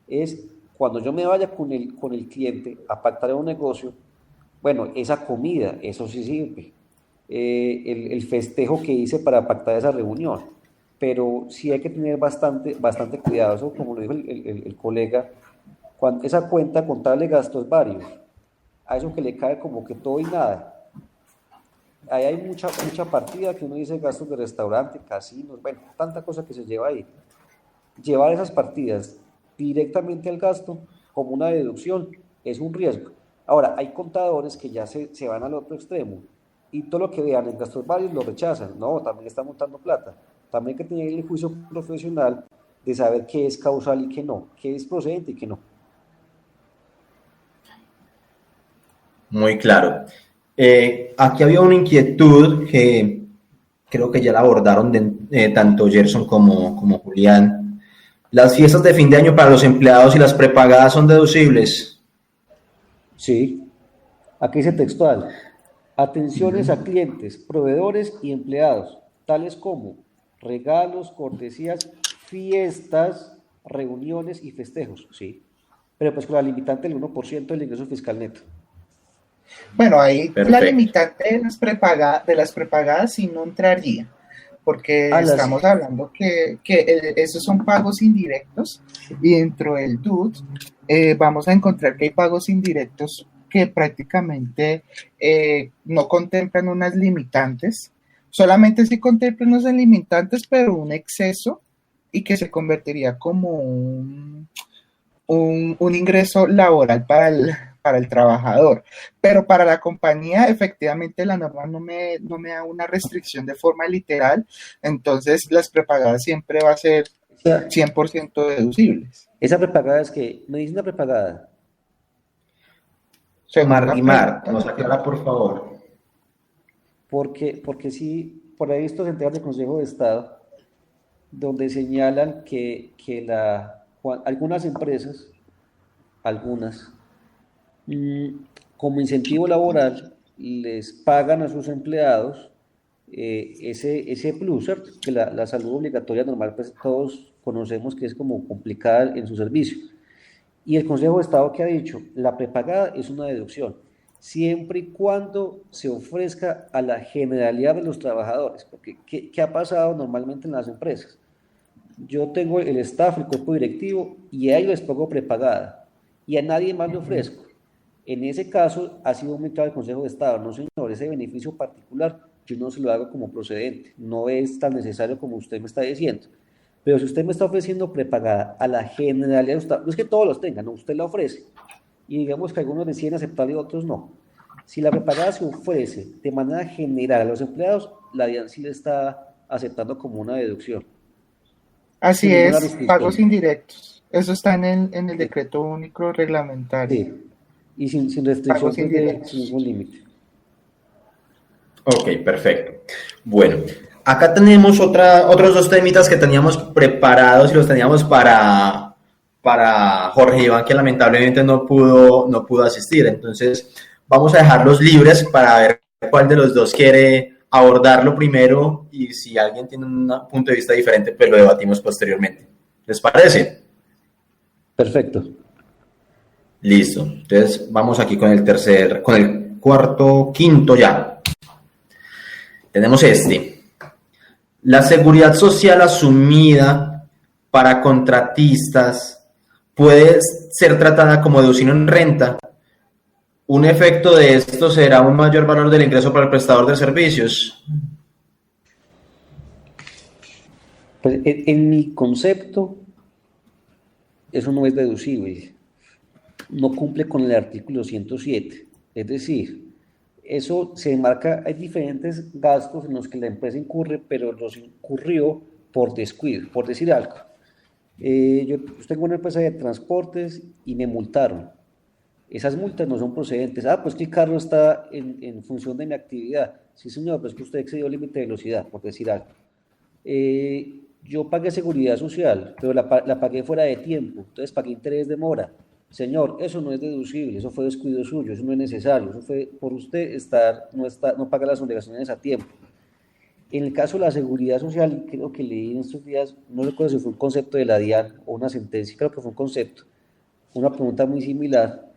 Speaker 1: es cuando yo me vaya con el cliente a pactar un negocio, bueno, esa comida, eso sí sirve. El festejo que hice para pactar esa reunión, pero sí hay que tener bastante cuidado, eso como lo dijo el colega, cuando esa cuenta contable de gastos varios, a eso que le cae como que todo y nada. Ahí hay mucha partida que uno dice gastos de restaurante, casinos, bueno, tanta cosa que se lleva ahí. Llevar esas partidas directamente al gasto como una deducción es un riesgo. Ahora, hay contadores que ya se van al otro extremo y todo lo que vean en gastos varios lo rechazan. No, también está montando plata. También hay que tener el juicio profesional de saber qué es causal y qué no, qué es procedente y qué no.
Speaker 2: Muy claro. Aquí había una inquietud que creo que ya la abordaron tanto Gerson como Julián. ¿Las fiestas de fin de año para los empleados y las prepagadas son deducibles?
Speaker 1: Sí, aquí dice textual. Atenciones a clientes, proveedores y empleados, tales como regalos, cortesías, fiestas, reuniones y festejos, sí. Pero pues con la limitante del 1% del ingreso fiscal neto.
Speaker 3: Bueno, ahí
Speaker 2: Perfecto.
Speaker 3: la limitante de las prepagadas sí no entraría, porque estamos hablando que esos son pagos indirectos y dentro del DUT vamos a encontrar que hay pagos indirectos que prácticamente no contemplan unas limitantes, solamente sí contemplan unas limitantes, pero un exceso y que se convertiría como un ingreso laboral para el trabajador, pero para la compañía efectivamente la norma no me da una restricción de forma literal, entonces las prepagadas siempre va a ser 100% deducibles.
Speaker 1: Esa prepagada es que, me dice una prepagada.
Speaker 2: Mar, nos aclara por favor.
Speaker 1: Porque sí, por ahí estos enteros del Consejo de Estado, donde señalan algunas empresas, algunas, mm, como incentivo laboral, les pagan a sus empleados ese plus, ¿cierto? Que la salud obligatoria normal, pues todos conocemos que es como complicada en su servicio. Y el Consejo de Estado que ha dicho, la prepagada es una deducción, siempre y cuando se ofrezca a la generalidad de los trabajadores, porque ¿qué ha pasado normalmente en las empresas? Yo tengo el staff, el cuerpo directivo, y a ellos les pago prepagada, y a nadie más le ofrezco. En ese caso, ha sido aumentado el Consejo de Estado. No, señor, ese beneficio particular yo no se lo hago como procedente. No es tan necesario como usted me está diciendo. Pero si usted me está ofreciendo prepagada a la generalidad de Estado, no es que todos los tengan, no, usted la ofrece. Y digamos que algunos deciden aceptarla y otros no. Si la prepagada se ofrece de manera general a los empleados, la DIAN sí le está aceptando como una deducción.
Speaker 3: Así
Speaker 1: Sin ninguna
Speaker 3: es, pagos
Speaker 1: restricción.
Speaker 3: indirectos. Eso está en el decreto único reglamentario.
Speaker 1: Sí. Y sin restricción,
Speaker 3: Pagos
Speaker 1: pues sin
Speaker 3: indirectos.
Speaker 1: ningún límite.
Speaker 2: Ok, perfecto. Bueno, acá tenemos otros dos temitas que teníamos preparados y los teníamos para Jorge Iván, que lamentablemente no pudo asistir. Entonces, vamos a dejarlos libres para ver cuál de los dos quiere abordarlo primero y si alguien tiene un punto de vista diferente, pues lo debatimos posteriormente. ¿Les parece?
Speaker 1: Perfecto.
Speaker 2: Listo. Entonces, vamos aquí con el cuarto, quinto ya. Tenemos este. La seguridad social asumida para contratistas puede ser tratada como deducible en renta. Un efecto de esto será un mayor valor del ingreso para el prestador de servicios.
Speaker 1: Pues en mi concepto, eso no es deducible. No cumple con el artículo 107. Es decir, eso se enmarca, hay diferentes gastos en los que la empresa incurre, pero los incurrió por descuido, por decir algo. Yo tengo una empresa de transportes y me multaron. Esas multas no son procedentes. Ah, pues que el carro está en función de mi actividad. Sí, señor, pues que usted excedió el límite de velocidad, por decir algo. Yo pagué seguridad social, pero la pagué fuera de tiempo, entonces pagué interés de mora. Señor, eso no es deducible, eso fue descuido suyo, eso no es necesario, eso fue por usted no pagar las obligaciones a tiempo. En el caso de la seguridad social, creo que leí en estos días, no recuerdo si fue un concepto de la DIAN o una sentencia, creo que fue un concepto, una pregunta muy similar,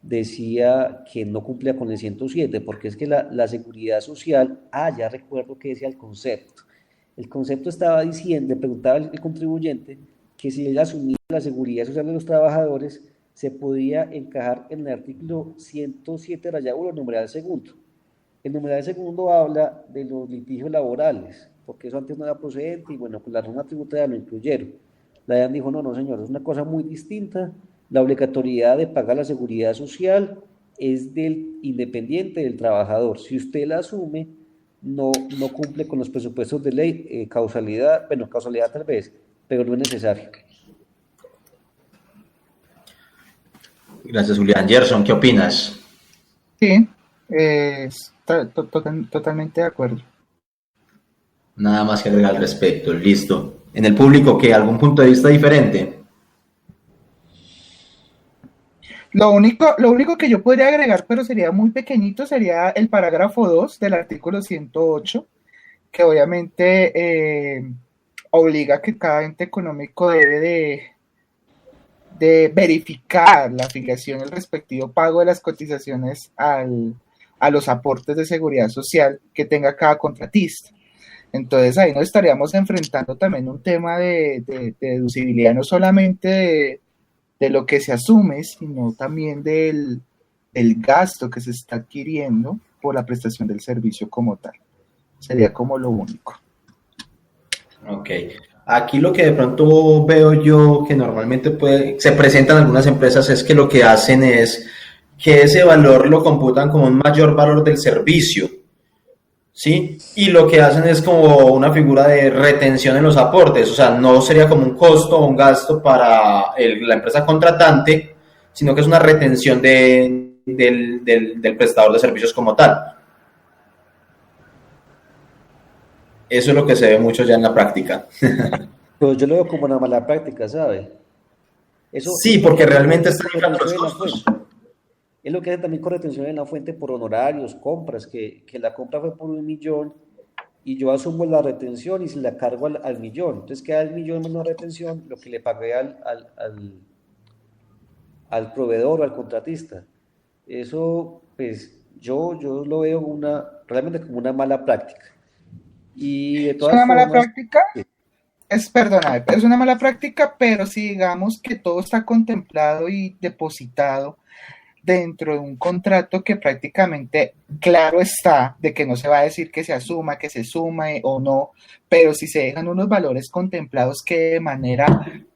Speaker 1: decía que no cumplía con el 107, porque es que la seguridad social, ya recuerdo que decía el concepto. El concepto estaba diciendo, le preguntaba el contribuyente, que si él asumía la seguridad social de los trabajadores, se podía encajar en el artículo 107, raya 1, numeral segundo. El numeral segundo habla de los litigios laborales, porque eso antes no era procedente y bueno, con la norma tributaria lo incluyeron. La DIAN dijo, no, señor, es una cosa muy distinta. La obligatoriedad de pagar la seguridad social es del independiente del trabajador. Si usted la asume, no cumple con los presupuestos de ley, causalidad tal vez, pero no es necesario.
Speaker 2: Gracias, Julián. Gerson, ¿qué opinas?
Speaker 3: Sí, totalmente de acuerdo.
Speaker 2: Nada más que agregar al respecto. Listo. ¿En el público qué? ¿Algún punto de vista diferente?
Speaker 3: Lo único que yo podría agregar, pero sería muy pequeñito, sería el parágrafo 2 del artículo 108, que obviamente obliga que cada ente económico debe de verificar la afiliación y el respectivo pago de las cotizaciones a los aportes de seguridad social que tenga cada contratista. Entonces ahí nos estaríamos enfrentando también un tema de deducibilidad, no solamente de lo que se asume, sino también del gasto que se está adquiriendo por la prestación del servicio como tal. Sería como lo único.
Speaker 2: Ok. Aquí lo que de pronto veo yo que normalmente se presentan algunas empresas es que lo que hacen es que ese valor lo computan como un mayor valor del servicio, ¿sí? Y lo que hacen es como una figura de retención en los aportes, o sea, no sería como un costo o un gasto para la empresa contratante, sino que es una retención del prestador de servicios como tal. eso es lo que se ve mucho ya en la práctica.
Speaker 1: Pero yo lo veo como una mala práctica, ¿sabe?
Speaker 2: Sí,
Speaker 1: Eso lo
Speaker 2: porque
Speaker 1: que hacen
Speaker 2: realmente
Speaker 1: también
Speaker 2: están
Speaker 1: con
Speaker 2: inflando
Speaker 1: retención
Speaker 2: los
Speaker 1: en la
Speaker 2: costos.
Speaker 1: fuente. Es lo que hacen también con retención en la fuente por honorarios, compras, que la compra fue por 1.000.000 y yo asumo la retención y se la cargo al millón. Entonces queda el millón menos retención, lo que le pagué al proveedor o al contratista. Eso, pues, yo lo veo realmente como una mala práctica. Y de
Speaker 3: Es
Speaker 1: todas
Speaker 3: una mala
Speaker 1: formas,
Speaker 3: práctica, perdona, es una mala práctica, pero si digamos que todo está contemplado y depositado dentro de un contrato que prácticamente claro está de que no se va a decir que se asuma, que se sume o no, pero si se dejan unos valores contemplados que de manera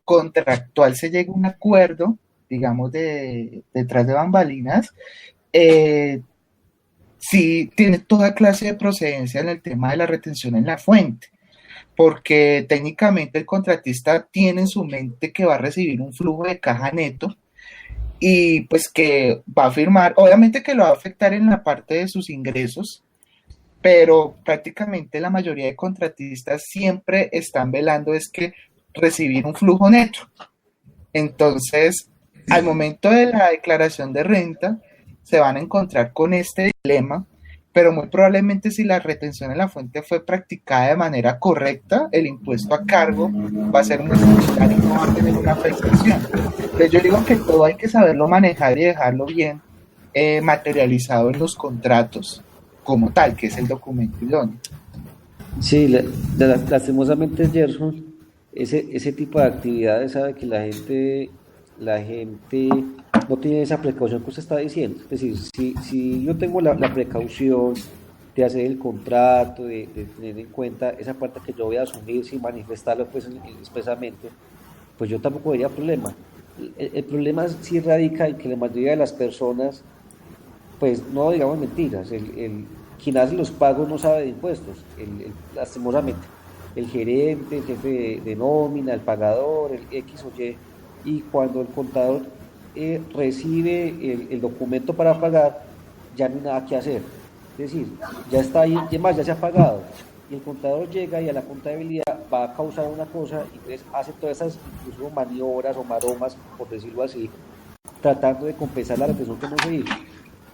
Speaker 3: contractual se llegue a un acuerdo, digamos, detrás de bambalinas, eh, sí tiene toda clase de procedencia en el tema de la retención en la fuente, porque técnicamente el contratista tiene en su mente que va a recibir un flujo de caja neto y pues que va a firmar, obviamente que lo va a afectar en la parte de sus ingresos, pero prácticamente la mayoría de contratistas siempre están velando es que recibir un flujo neto. Entonces, al momento de la declaración de renta, se van a encontrar con este dilema, pero muy probablemente si la retención en la fuente fue practicada de manera correcta, el impuesto a cargo va a ser muy similar y no va a tener una afectación. Entonces yo digo que todo hay que saberlo manejar y dejarlo bien materializado en los contratos como tal, que es el documento idóneo.
Speaker 1: sí, lastimosamente, Gerson, ese tipo de actividades sabe que la gente no tiene esa precaución que usted está diciendo. Es decir, si yo tengo la precaución de hacer el contrato, de tener en cuenta esa parte que yo voy a asumir sin manifestarlo pues, expresamente, pues yo tampoco vería problema. El problema sí radica en que la mayoría de las personas, pues no digamos mentiras, quien hace los pagos no sabe de impuestos, lastimosamente. El gerente, el jefe de nómina, el pagador, el X o y cuando el contador recibe el documento para pagar, ya no hay nada que hacer. Es decir, ya está ahí, y además ya se ha pagado. Y el contador llega y a la contabilidad va a causar una cosa y entonces hace todas esas incluso maniobras o maromas, por decirlo así, tratando de compensar la retención que no se hizo.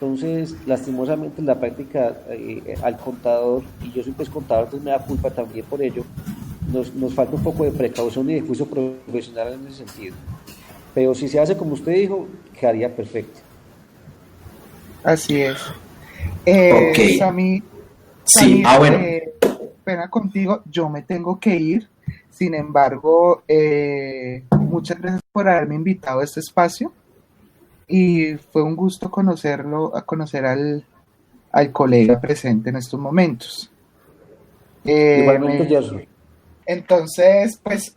Speaker 1: Entonces, lastimosamente, en la práctica al contador, y yo soy pues contador, entonces me da culpa también por ello, nos falta un poco de precaución y de juicio profesional en ese sentido. Pero si se hace como usted dijo, quedaría perfecto.
Speaker 3: Así es.
Speaker 2: Ok,
Speaker 3: Samir,
Speaker 2: sí, bueno.
Speaker 3: pena contigo, yo me tengo que ir. Sin embargo, muchas gracias por haberme invitado a este espacio y fue un gusto conocer al colega presente en estos momentos. Eh,
Speaker 1: Igualmente,
Speaker 3: me,
Speaker 1: Gerson.
Speaker 3: entonces, pues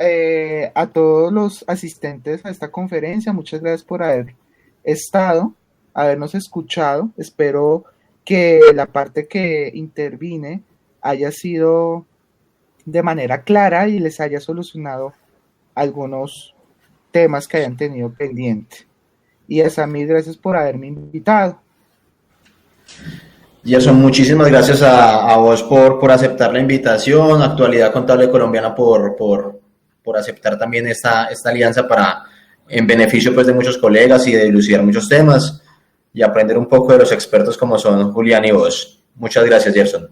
Speaker 3: a todos los asistentes a esta conferencia, muchas gracias por haber estado, habernos escuchado. Espero que la parte que intervine haya sido de manera clara y les haya solucionado algunos temas que hayan tenido pendiente. Y a Samir, gracias por haberme invitado.
Speaker 2: Gerson, muchísimas gracias a vos por aceptar la invitación, Actualidad Contable Colombiana por aceptar también esta alianza en beneficio pues, de muchos colegas y de dilucidar muchos temas y aprender un poco de los expertos como son Julián y vos. Muchas gracias, Gerson.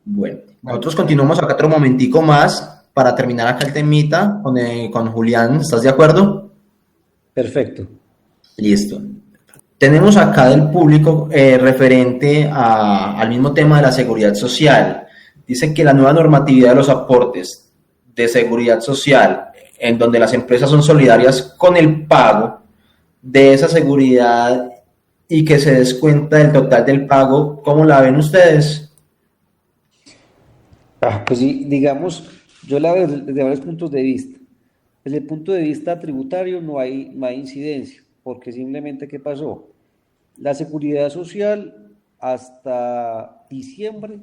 Speaker 2: Bueno, nosotros continuamos acá otro momentico más para terminar acá el temita con Julián. ¿Estás de acuerdo?
Speaker 1: Perfecto.
Speaker 2: Listo. Tenemos acá del público referente al mismo tema de la seguridad social. Dice que la nueva normatividad de los aportes de seguridad social, en donde las empresas son solidarias con el pago de esa seguridad y que se descuenta del total del pago, ¿cómo la ven ustedes?
Speaker 1: Pues sí, digamos, yo la veo desde varios puntos de vista. Desde el punto de vista tributario no hay incidencia, porque simplemente, ¿qué pasó? La seguridad social hasta diciembre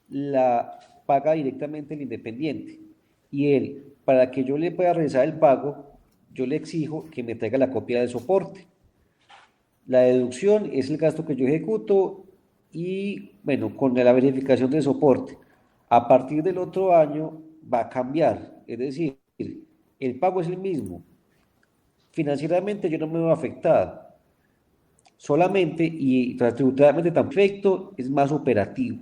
Speaker 1: la paga directamente el independiente. Y él, para que yo le pueda realizar el pago, yo le exijo que me traiga la copia de soporte. La deducción es el gasto que yo ejecuto y, bueno, con la verificación de soporte. A partir del otro año va a cambiar, es decir, el pago es el mismo. Financieramente yo no me veo afectado, solamente y tributariamente tan perfecto es más operativo.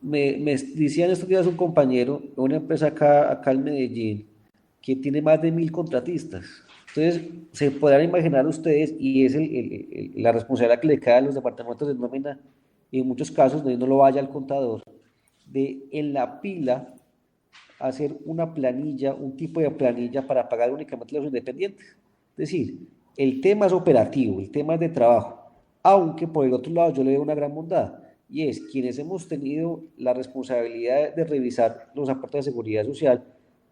Speaker 1: Me decían estos días un compañero de una empresa acá en Medellín que tiene más de 1.000 contratistas. Entonces, se podrán imaginar ustedes, y es la responsabilidad que le cae a los departamentos de nómina, en muchos casos, donde no lo vaya al contador, de en la pila hacer una planilla, un tipo de planilla para pagar únicamente a los independientes. Es decir, el tema es operativo, el tema es de trabajo, aunque por el otro lado yo le veo una gran bondad, y es quienes hemos tenido la responsabilidad de revisar los aportes de seguridad social,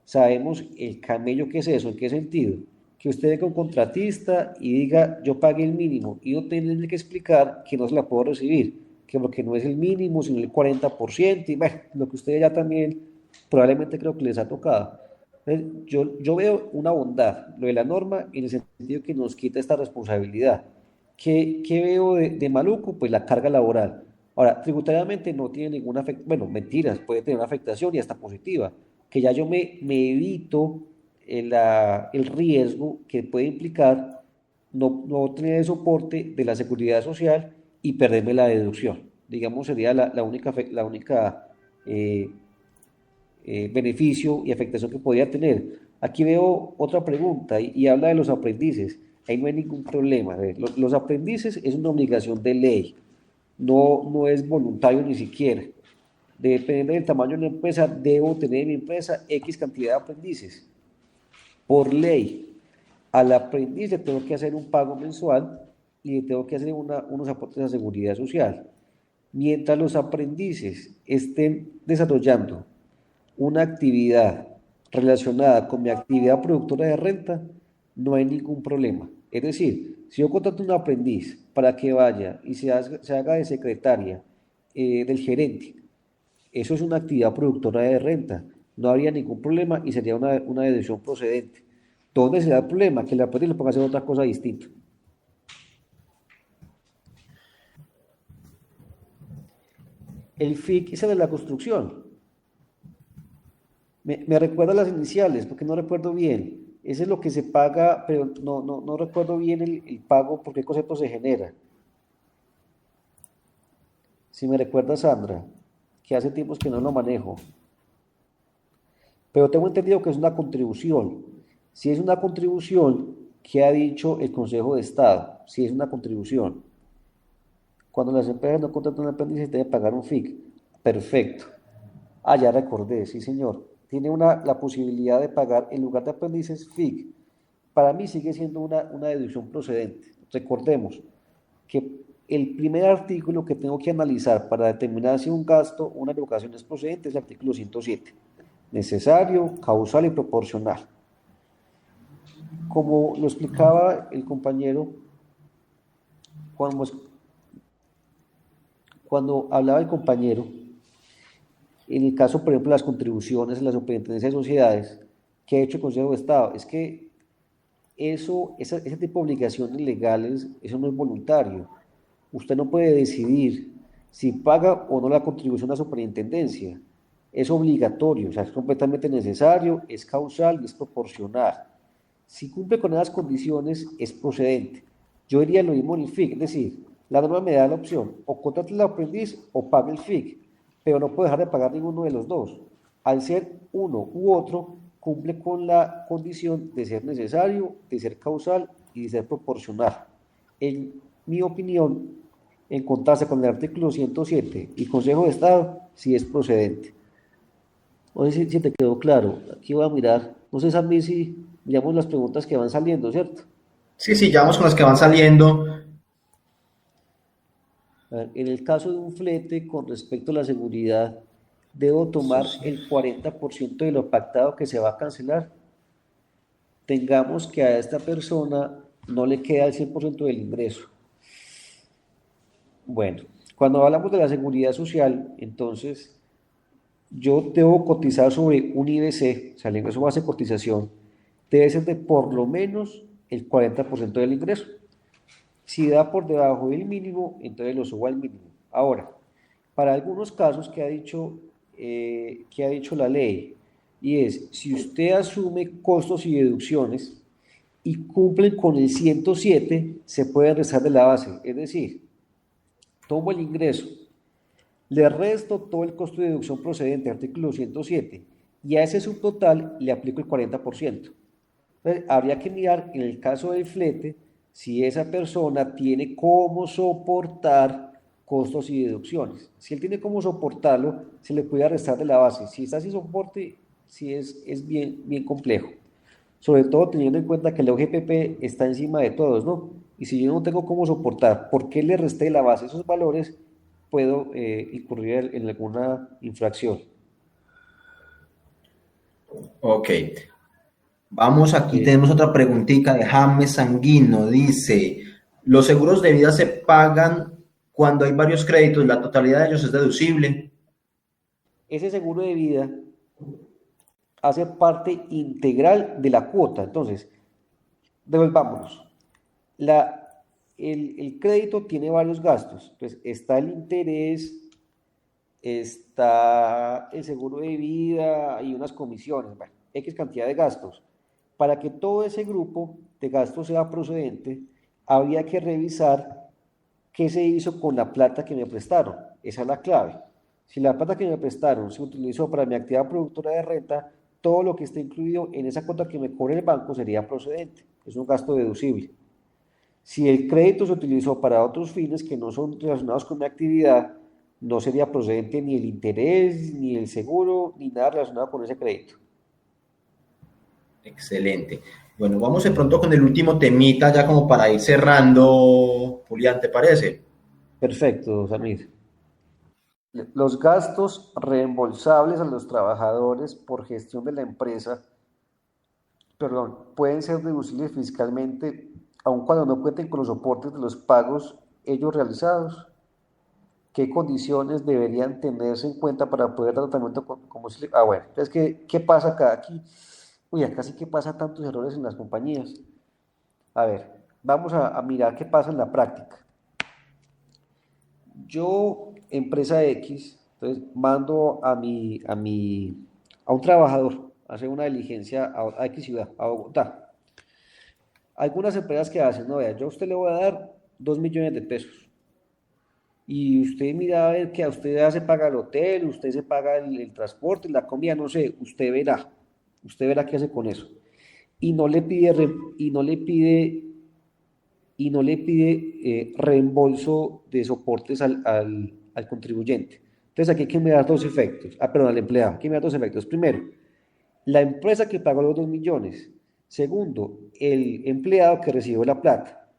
Speaker 1: sabemos el camello que es eso, en qué sentido, que usted venga un contratista y diga yo pagué el mínimo y yo tenerle que explicar que no se la puedo recibir, que porque no es el mínimo, sino el 40%, y bueno, lo que ustedes ya también probablemente creo que les ha tocado. Entonces, yo veo una bondad, lo de la norma, en el sentido que nos quita esta responsabilidad. ¿Qué veo de maluco? Pues la carga laboral. Ahora, tributariamente no tiene ninguna afectación, bueno, mentiras, puede tener una afectación y hasta positiva, que ya yo me evito el riesgo que puede implicar no tener el soporte de la seguridad social y perderme la deducción. Digamos, sería la única beneficio y afectación que podría tener. Aquí veo otra pregunta y habla de los aprendices. Ahí no hay ningún problema. A ver, los aprendices es una obligación de ley, no es voluntario ni siquiera. Dependiendo del tamaño de la empresa, debo tener en mi empresa X cantidad de aprendices. Por ley, al aprendiz le tengo que hacer un pago mensual y le tengo que hacer unos aportes a seguridad social. Mientras los aprendices estén desarrollando una actividad relacionada con mi actividad productora de renta, no hay ningún problema. Es decir, si yo contrato un aprendiz para que vaya y se haga de secretaria del gerente, eso es una actividad productora de renta, no habría ningún problema y sería una deducción procedente. ¿Dónde será el problema? Que el aprendiz le ponga a hacer otra cosa distinta. El FIC es el de la construcción. Me recuerda las iniciales, porque no recuerdo bien. Ese es lo que se paga, pero no recuerdo bien el pago, por qué concepto se genera. Si me recuerda Sandra, que hace tiempos que no lo manejo. Pero tengo entendido que es una contribución. Si es una contribución, ¿qué ha dicho el Consejo de Estado? Si es una contribución. Cuando las empresas no contratan un aprendiz, deben pagar un FIC. Perfecto. Ah, ya recordé, sí señor. Tiene la posibilidad de pagar, en lugar de aprendices, FIC. Para mí sigue siendo una deducción procedente. Recordemos que el primer artículo que tengo que analizar para determinar si un gasto o una erogación es procedente es el artículo 107. Necesario, causal y proporcional. Como lo explicaba el compañero, cuando hablaba el compañero, en el caso, por ejemplo, de las contribuciones en la Superintendencia de Sociedades, que ha hecho el Consejo de Estado, es que ese tipo de obligaciones legales, eso no es voluntario. Usted no puede decidir si paga o no la contribución a la superintendencia. Es obligatorio, o sea, es completamente necesario, es causal y es proporcional. Si cumple con esas condiciones, es procedente. Yo diría lo mismo en el FIC, es decir, la norma me da la opción, o contrate al aprendiz o pague el FIC, pero no puedo dejar de pagar ninguno de los dos. Al ser uno u otro, cumple con la condición de ser necesario, de ser causal y de ser proporcional. En mi opinión, en contraste con el artículo 107 y Consejo de Estado, sí es procedente. No sé si te quedó claro. Aquí voy a mirar. No sé a mí si miramos las preguntas que van saliendo, ¿cierto?
Speaker 2: Sí, ya vamos con las que van saliendo.
Speaker 1: A ver, en el caso de un flete con respecto a la seguridad, ¿debo tomar el 40% de lo pactado que se va a cancelar? Tengamos que a esta persona no le queda el 100% del ingreso. Bueno, cuando hablamos de la seguridad social, entonces yo debo cotizar sobre un IBC, o sea, el ingreso base de cotización, debe ser de por lo menos el 40% del ingreso. Si da por debajo del mínimo, entonces lo subo al mínimo. Ahora, para algunos casos que ha dicho la ley, y es, si usted asume costos y deducciones y cumplen con el 107, se puede restar de la base. Es decir, tomo el ingreso, le resto todo el costo de deducción procedente, artículo 107, y a ese subtotal le aplico el 40%. Entonces, habría que mirar en el caso del flete si esa persona tiene cómo soportar costos y deducciones. Si él tiene cómo soportarlo, se le puede restar de la base. Si está sin soporte, sí es bien, bien complejo. Sobre todo teniendo en cuenta que el OGPP está encima de todos, ¿no? Y si yo no tengo cómo soportar, ¿por qué le resté de la base esos valores? Puedo incurrir en alguna infracción.
Speaker 2: Ok. Vamos, aquí tenemos otra preguntita de James Sanguino. Dice, ¿los seguros de vida se pagan cuando hay varios créditos? ¿La totalidad de ellos es deducible?
Speaker 1: Ese seguro de vida hace parte integral de la cuota. Entonces, devolvámonos. El crédito tiene varios gastos. Entonces, está el interés, está el seguro de vida y unas comisiones, bueno, X cantidad de gastos. Para que todo ese grupo de gastos sea procedente, habría que revisar qué se hizo con la plata que me prestaron. Esa es la clave. Si la plata que me prestaron se utilizó para mi actividad productora de renta, todo lo que esté incluido en esa cuota que me cobre el banco sería procedente. Es un gasto deducible. Si el crédito se utilizó para otros fines que no son relacionados con mi actividad, no sería procedente ni el interés, ni el seguro, ni nada relacionado con ese crédito.
Speaker 2: Excelente. Bueno, vamos de pronto con el último temita, ya como para ir cerrando, Julián, ¿te parece?
Speaker 1: Perfecto, Samir. Los gastos reembolsables a los trabajadores por gestión de la empresa, perdón, pueden ser deducibles fiscalmente aun cuando no cuenten con los soportes de los pagos ellos realizados. ¿Qué condiciones deberían tenerse en cuenta para poder dar tratamiento como si bueno, entonces, ¿qué pasa acá? Aquí, uy, acá sí que pasa tantos errores en las compañías. A ver, vamos a mirar qué pasa en la práctica. Yo, empresa X, entonces mando a un trabajador a hacer una diligencia a X ciudad, a Bogotá. Algunas empresas que hacen, no vea, yo a usted le voy a dar 2 millones de pesos. Y usted mira a ver que a usted ya se paga el hotel, usted se paga el transporte, la comida, no sé, usted verá qué hace con eso. Y no le pide, y no le pide, y no le pide reembolso de soportes al contribuyente. Entonces aquí hay que mirar dos efectos, perdón, al empleado, hay que mirar dos efectos. Primero, la empresa que pagó los 2 millones. Segundo, el empleado que recibió la plata.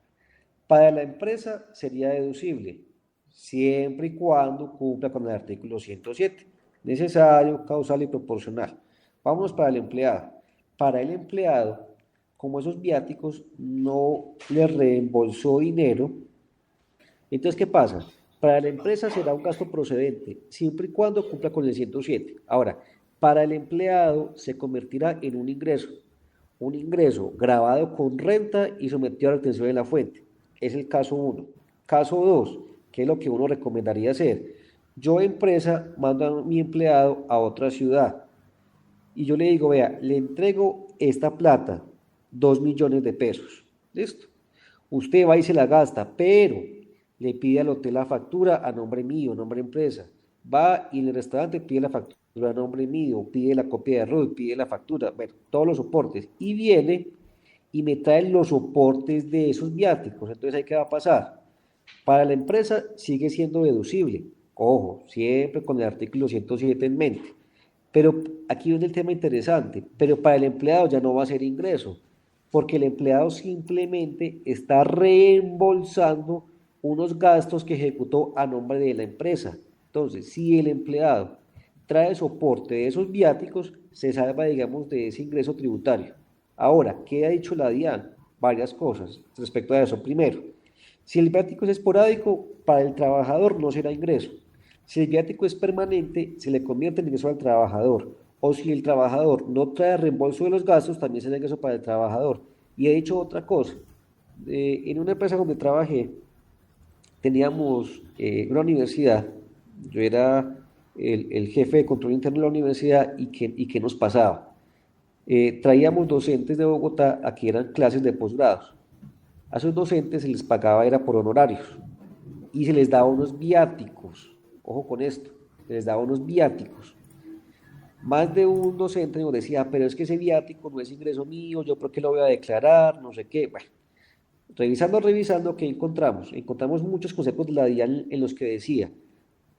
Speaker 1: Para la empresa sería deducible, siempre y cuando cumpla con el artículo 107, necesario, causal y proporcional. Vámonos para el empleado. Para el empleado, como esos viáticos no le reembolsó dinero, entonces, ¿qué pasa? Para la empresa será un gasto procedente, siempre y cuando cumpla con el 107. Ahora, para el empleado se convertirá en un ingreso grabado con renta y sometido a la atención de la fuente. Es el caso 1. Caso 2, que es lo que uno recomendaría hacer. Yo, empresa, mando a mi empleado a otra ciudad y yo le digo, vea, le entrego esta plata, 2 millones de pesos. ¿Listo? Usted va y se la gasta, pero le pide al hotel la factura a nombre mío, nombre empresa. Va y en el restaurante pide la factura a nombre mío, pide la copia de RUT, pide la factura, bueno, todos los soportes. Y viene y me trae los soportes de esos viáticos. Entonces, ¿ahí qué va a pasar? Para la empresa sigue siendo deducible. Ojo, siempre con el artículo 107 en mente. Pero aquí viene el tema interesante, pero para el empleado ya no va a ser ingreso, porque el empleado simplemente está reembolsando unos gastos que ejecutó a nombre de la empresa. Entonces, si el empleado trae soporte de esos viáticos, se salva, digamos, de ese ingreso tributario. Ahora, ¿qué ha dicho la DIAN? Varias cosas respecto a eso. Primero, si el viático es esporádico, para el trabajador no será ingreso. Si el viático es permanente, se le convierte en ingreso al trabajador. O si el trabajador no trae reembolso de los gastos, también será ingreso para el trabajador. Y he dicho otra cosa. En una empresa donde trabajé, teníamos una universidad Yo era el jefe de control interno de la universidad y qué nos pasaba. Traíamos docentes de Bogotá a que eran clases de posgrados. A esos docentes se les pagaba era por honorarios y se les daba unos viáticos. Ojo con esto, se les daba unos viáticos. Más de un docente nos decía, pero es que ese viático no es ingreso mío, yo por qué lo voy a declarar, no sé qué. Bueno, revisando, ¿qué encontramos? Encontramos muchos conceptos de la DIAN en los que decía,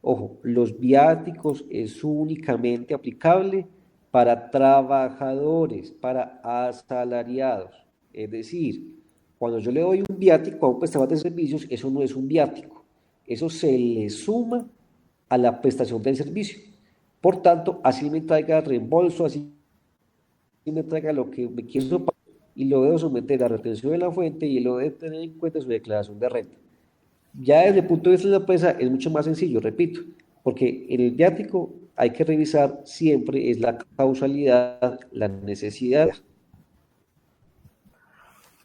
Speaker 1: ojo, los viáticos es únicamente aplicable para trabajadores, para asalariados. Es decir, cuando yo le doy un viático a un prestador de servicios, eso no es un viático, eso se le suma a la prestación del servicio. Por tanto, así me traiga reembolso, así me traiga lo que me quiero pagar y lo debo someter a retención de la fuente y lo debe tener en cuenta en su declaración de renta. Ya desde el punto de vista de la empresa es mucho más sencillo, repito, porque en el viático hay que revisar siempre es la causalidad, la necesidad.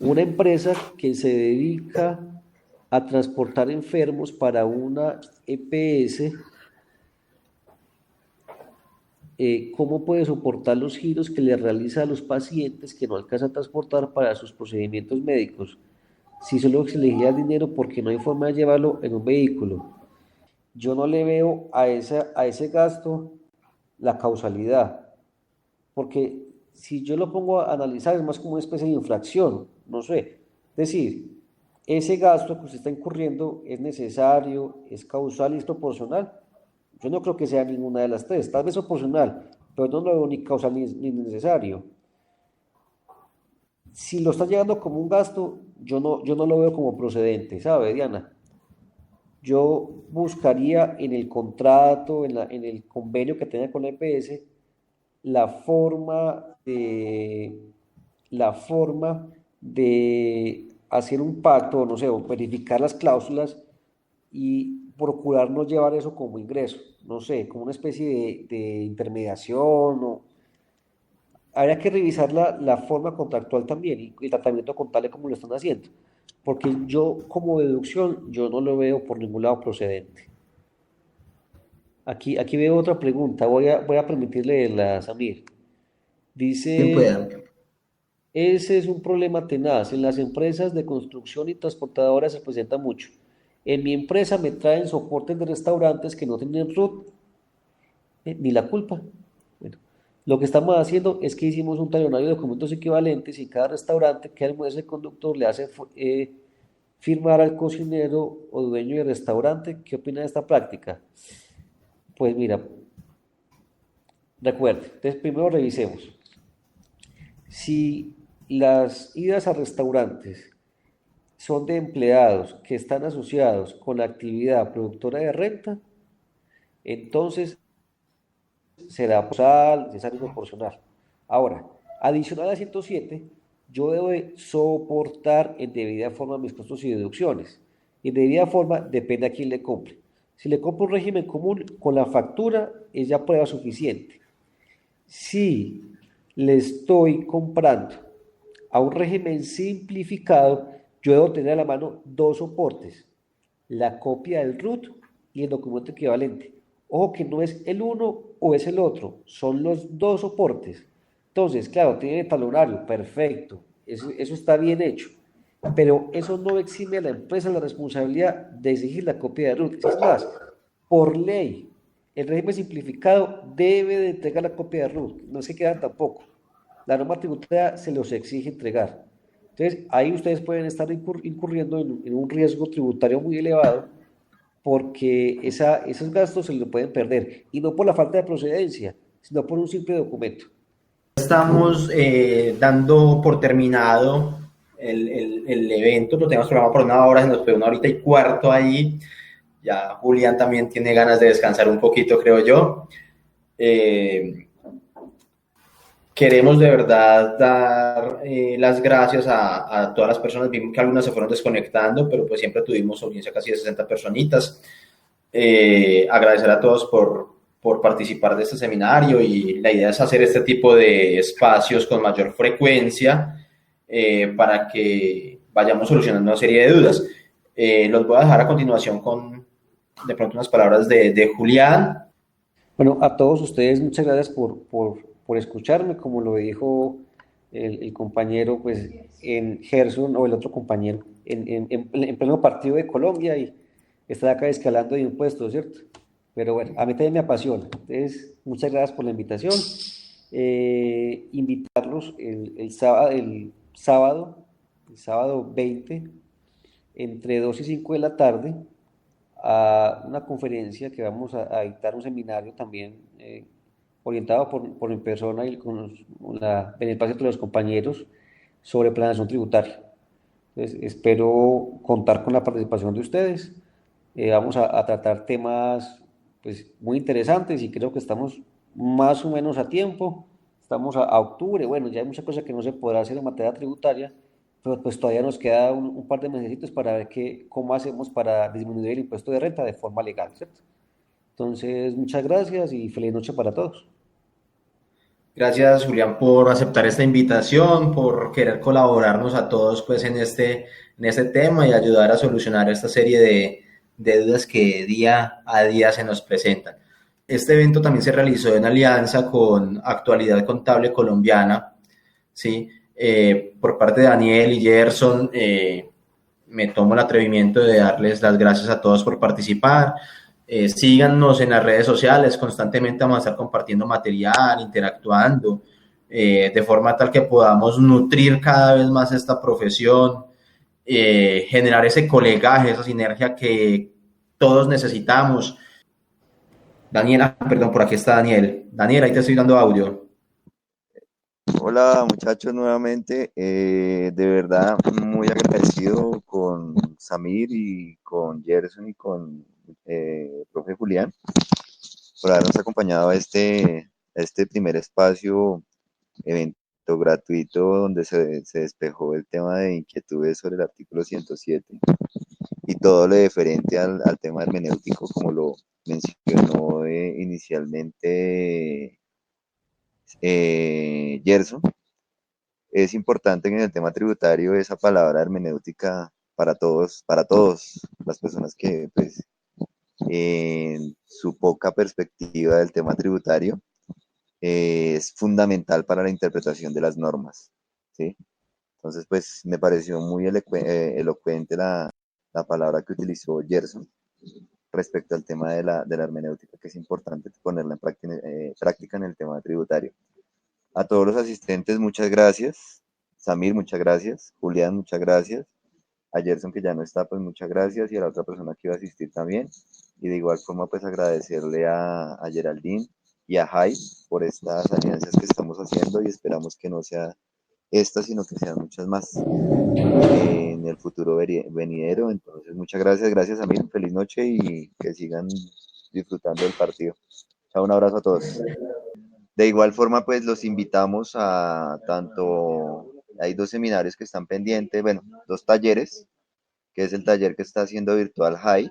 Speaker 1: Una empresa que se dedica a transportar enfermos para una EPS, ¿cómo puede soportar los giros que le realiza a los pacientes que no alcanza a transportar para sus procedimientos médicos? Si solo se le gira el dinero porque no hay forma de llevarlo en un vehículo. Yo no le veo a ese gasto la causalidad, porque si yo lo pongo a analizar es más como una especie de infracción, no sé. Es decir, ese gasto que usted está incurriendo es necesario, es causal y es proporcional. Yo no creo que sea ninguna de las tres, tal vez proporcional, pero no lo veo ni causal ni necesario. Si lo está llevando como un gasto, yo no lo veo como procedente, ¿sabe, Diana? Yo buscaría en el contrato, en el convenio que tenga con la EPS, la forma de, la forma de hacer un pacto, no sé, o verificar las cláusulas y procurar no llevar eso como ingreso, no sé, como una especie de intermediación, o habría que revisar la forma contractual también y el tratamiento contable como lo están haciendo, porque yo como deducción, yo no lo veo por ningún lado procedente. Aquí veo otra pregunta, voy a permitirle la Samir.
Speaker 2: Bien
Speaker 1: Dice,
Speaker 2: pueda.
Speaker 1: ese es un problema tenaz. En las empresas de construcción y transportadoras se presenta mucho. En mi empresa me traen soportes de restaurantes que no tienen RUT, ni la culpa. Bueno, lo que estamos haciendo es que hicimos un talonario de documentos equivalentes y cada restaurante que almuerce el conductor le hace firmar al cocinero o dueño del restaurante. ¿Qué opina de esta práctica? Pues mira, recuerde, entonces primero revisemos. Si las idas a restaurantes son de empleados que están asociados con la actividad productora de renta, entonces será proporcional, necesario proporcional. Ahora, adicional a 107, yo debo de soportar en debida forma mis costos y deducciones. Y en debida forma depende a quién le compre. Si le compro un régimen común, con la factura es ya prueba suficiente. Si le estoy comprando a un régimen simplificado, yo debo tener a la mano dos soportes, la copia del root y el documento equivalente. Ojo que no es el uno o es el otro, son los dos soportes. Entonces, claro, tiene talonario, perfecto, eso está bien hecho, pero eso no exime a la empresa la responsabilidad de exigir la copia de root. Es más, por ley, el régimen simplificado debe de entregar la copia de root, no se quedan tampoco. La norma tributaria se los exige entregar. Entonces, ahí ustedes pueden estar incurriendo en un riesgo tributario muy elevado porque esos gastos se los pueden perder. Y no por la falta de procedencia, sino por un simple documento.
Speaker 2: Estamos dando por terminado el evento, lo tenemos programado por una hora, se nos fue una horita y cuarto ahí. Ya Julián también tiene ganas de descansar un poquito, creo yo. Queremos de verdad dar las gracias a todas las personas. Vimos que algunas se fueron desconectando, pero pues siempre tuvimos audiencia casi de 60 personitas. Agradecer a todos por participar de este seminario y la idea es hacer este tipo de espacios con mayor frecuencia para que vayamos solucionando una serie de dudas. Los voy a dejar a continuación con de pronto unas palabras de Julián.
Speaker 1: Bueno, a todos ustedes muchas gracias por escucharme, como lo dijo el compañero, pues en Gerson o el otro compañero, en pleno partido de Colombia y está acá escalando de impuestos, ¿cierto? Pero bueno, a mí también me apasiona. Entonces, muchas gracias por la invitación. Invitarlos el sábado 20, entre 2 y 5 de la tarde, a una conferencia que vamos a dictar, un seminario también orientado por mi persona y con la beneficencia de los compañeros sobre planeación tributaria. Entonces, espero contar con la participación de ustedes. Vamos a tratar temas pues, muy interesantes y creo que estamos más o menos a tiempo. Estamos a octubre, bueno, ya hay muchas cosas que no se podrá hacer en materia tributaria, pero pues todavía nos queda un par de mesecitos para ver cómo hacemos para disminuir el impuesto de renta de forma legal, ¿cierto? Entonces, muchas gracias y feliz noche para todos.
Speaker 2: Gracias, Julián, por aceptar esta invitación, por querer colaborarnos a todos pues, en este tema y ayudar a solucionar esta serie de dudas que día a día se nos presentan. Este evento también se realizó en alianza con Actualidad Contable Colombiana, ¿sí? Por parte de Daniel y Gerson, me tomo el atrevimiento de darles las gracias a todos por participar. Síganos en las redes sociales, constantemente vamos a estar compartiendo material, interactuando, de forma tal que podamos nutrir cada vez más esta profesión, generar ese colegaje, esa sinergia que todos necesitamos. Daniela, perdón, por aquí está Daniel. Daniel, ahí te estoy dando audio.
Speaker 4: Hola muchachos nuevamente, de verdad muy agradecido con Samir y con Gerson y con profe Julián por habernos acompañado a este primer espacio, evento gratuito donde se despejó el tema de inquietudes sobre el artículo 107 y todo lo deferente al tema hermenéutico como lo mencionó inicialmente Gerson. Es importante en el tema tributario esa palabra hermenéutica para todos las personas que, pues, en su poca perspectiva del tema tributario, es fundamental para la interpretación de las normas, ¿sí? Entonces, pues, me pareció muy elocuente la palabra que utilizó Gerson respecto al tema de la hermenéutica, que es importante ponerla en práctica en el tema tributario. A todos los asistentes, muchas gracias. Samir, muchas gracias. Julián, muchas gracias. A Gerson, que ya no está, pues muchas gracias. Y a la otra persona que iba a asistir también. Y de igual forma, pues agradecerle a Geraldine y a Jai por estas alianzas que estamos haciendo y esperamos que no sea esta, sino que sean muchas más en el futuro venidero. Entonces, muchas gracias. Gracias, Samir. Feliz noche y que sigan disfrutando del partido. Chao, un abrazo a todos. De igual forma, pues los invitamos a tanto, hay dos seminarios que están pendientes, bueno, dos talleres, que es el taller que está haciendo Virtual High,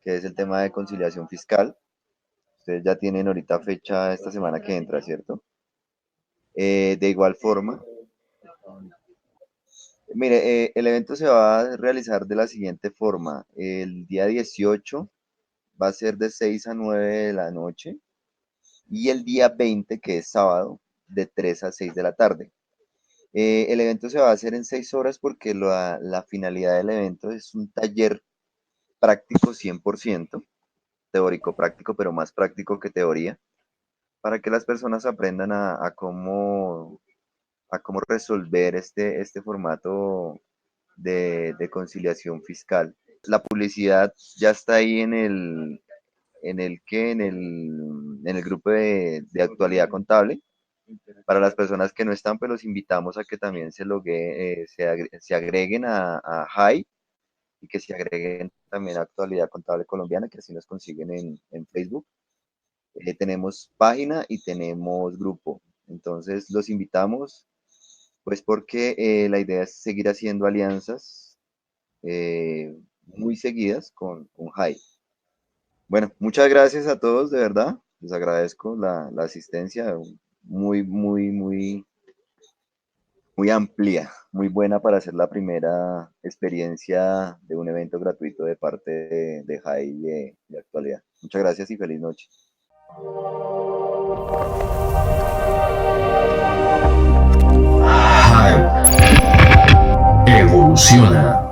Speaker 4: que es el tema de conciliación fiscal. Ustedes ya tienen ahorita fecha esta semana que entra, ¿cierto? De igual forma, mire, el evento se va a realizar de la siguiente forma. El día 18 va a ser de 6 a 9 de la noche y el día 20, que es sábado, de 3 a 6 de la tarde. El evento se va a hacer en 6 horas porque la finalidad del evento es un taller práctico 100%, teórico práctico, pero más práctico que teoría, para que las personas aprendan a cómo resolver este formato de conciliación fiscal. La publicidad ya está ahí en el grupo de actualidad contable. Para las personas que no están, pues los invitamos a que también se agreguen a HAI y que se agreguen también a Actualidad Contable Colombiana, que así nos consiguen en Facebook. Tenemos página y tenemos grupo. Entonces los invitamos, pues porque la idea es seguir haciendo alianzas muy seguidas con HAI. Bueno, muchas gracias a todos, de verdad. Les agradezco la asistencia. Muy, muy, muy muy amplia, muy buena para hacer la primera experiencia de un evento gratuito de parte de JAI de actualidad. Muchas gracias y feliz noche.
Speaker 5: Hype evoluciona.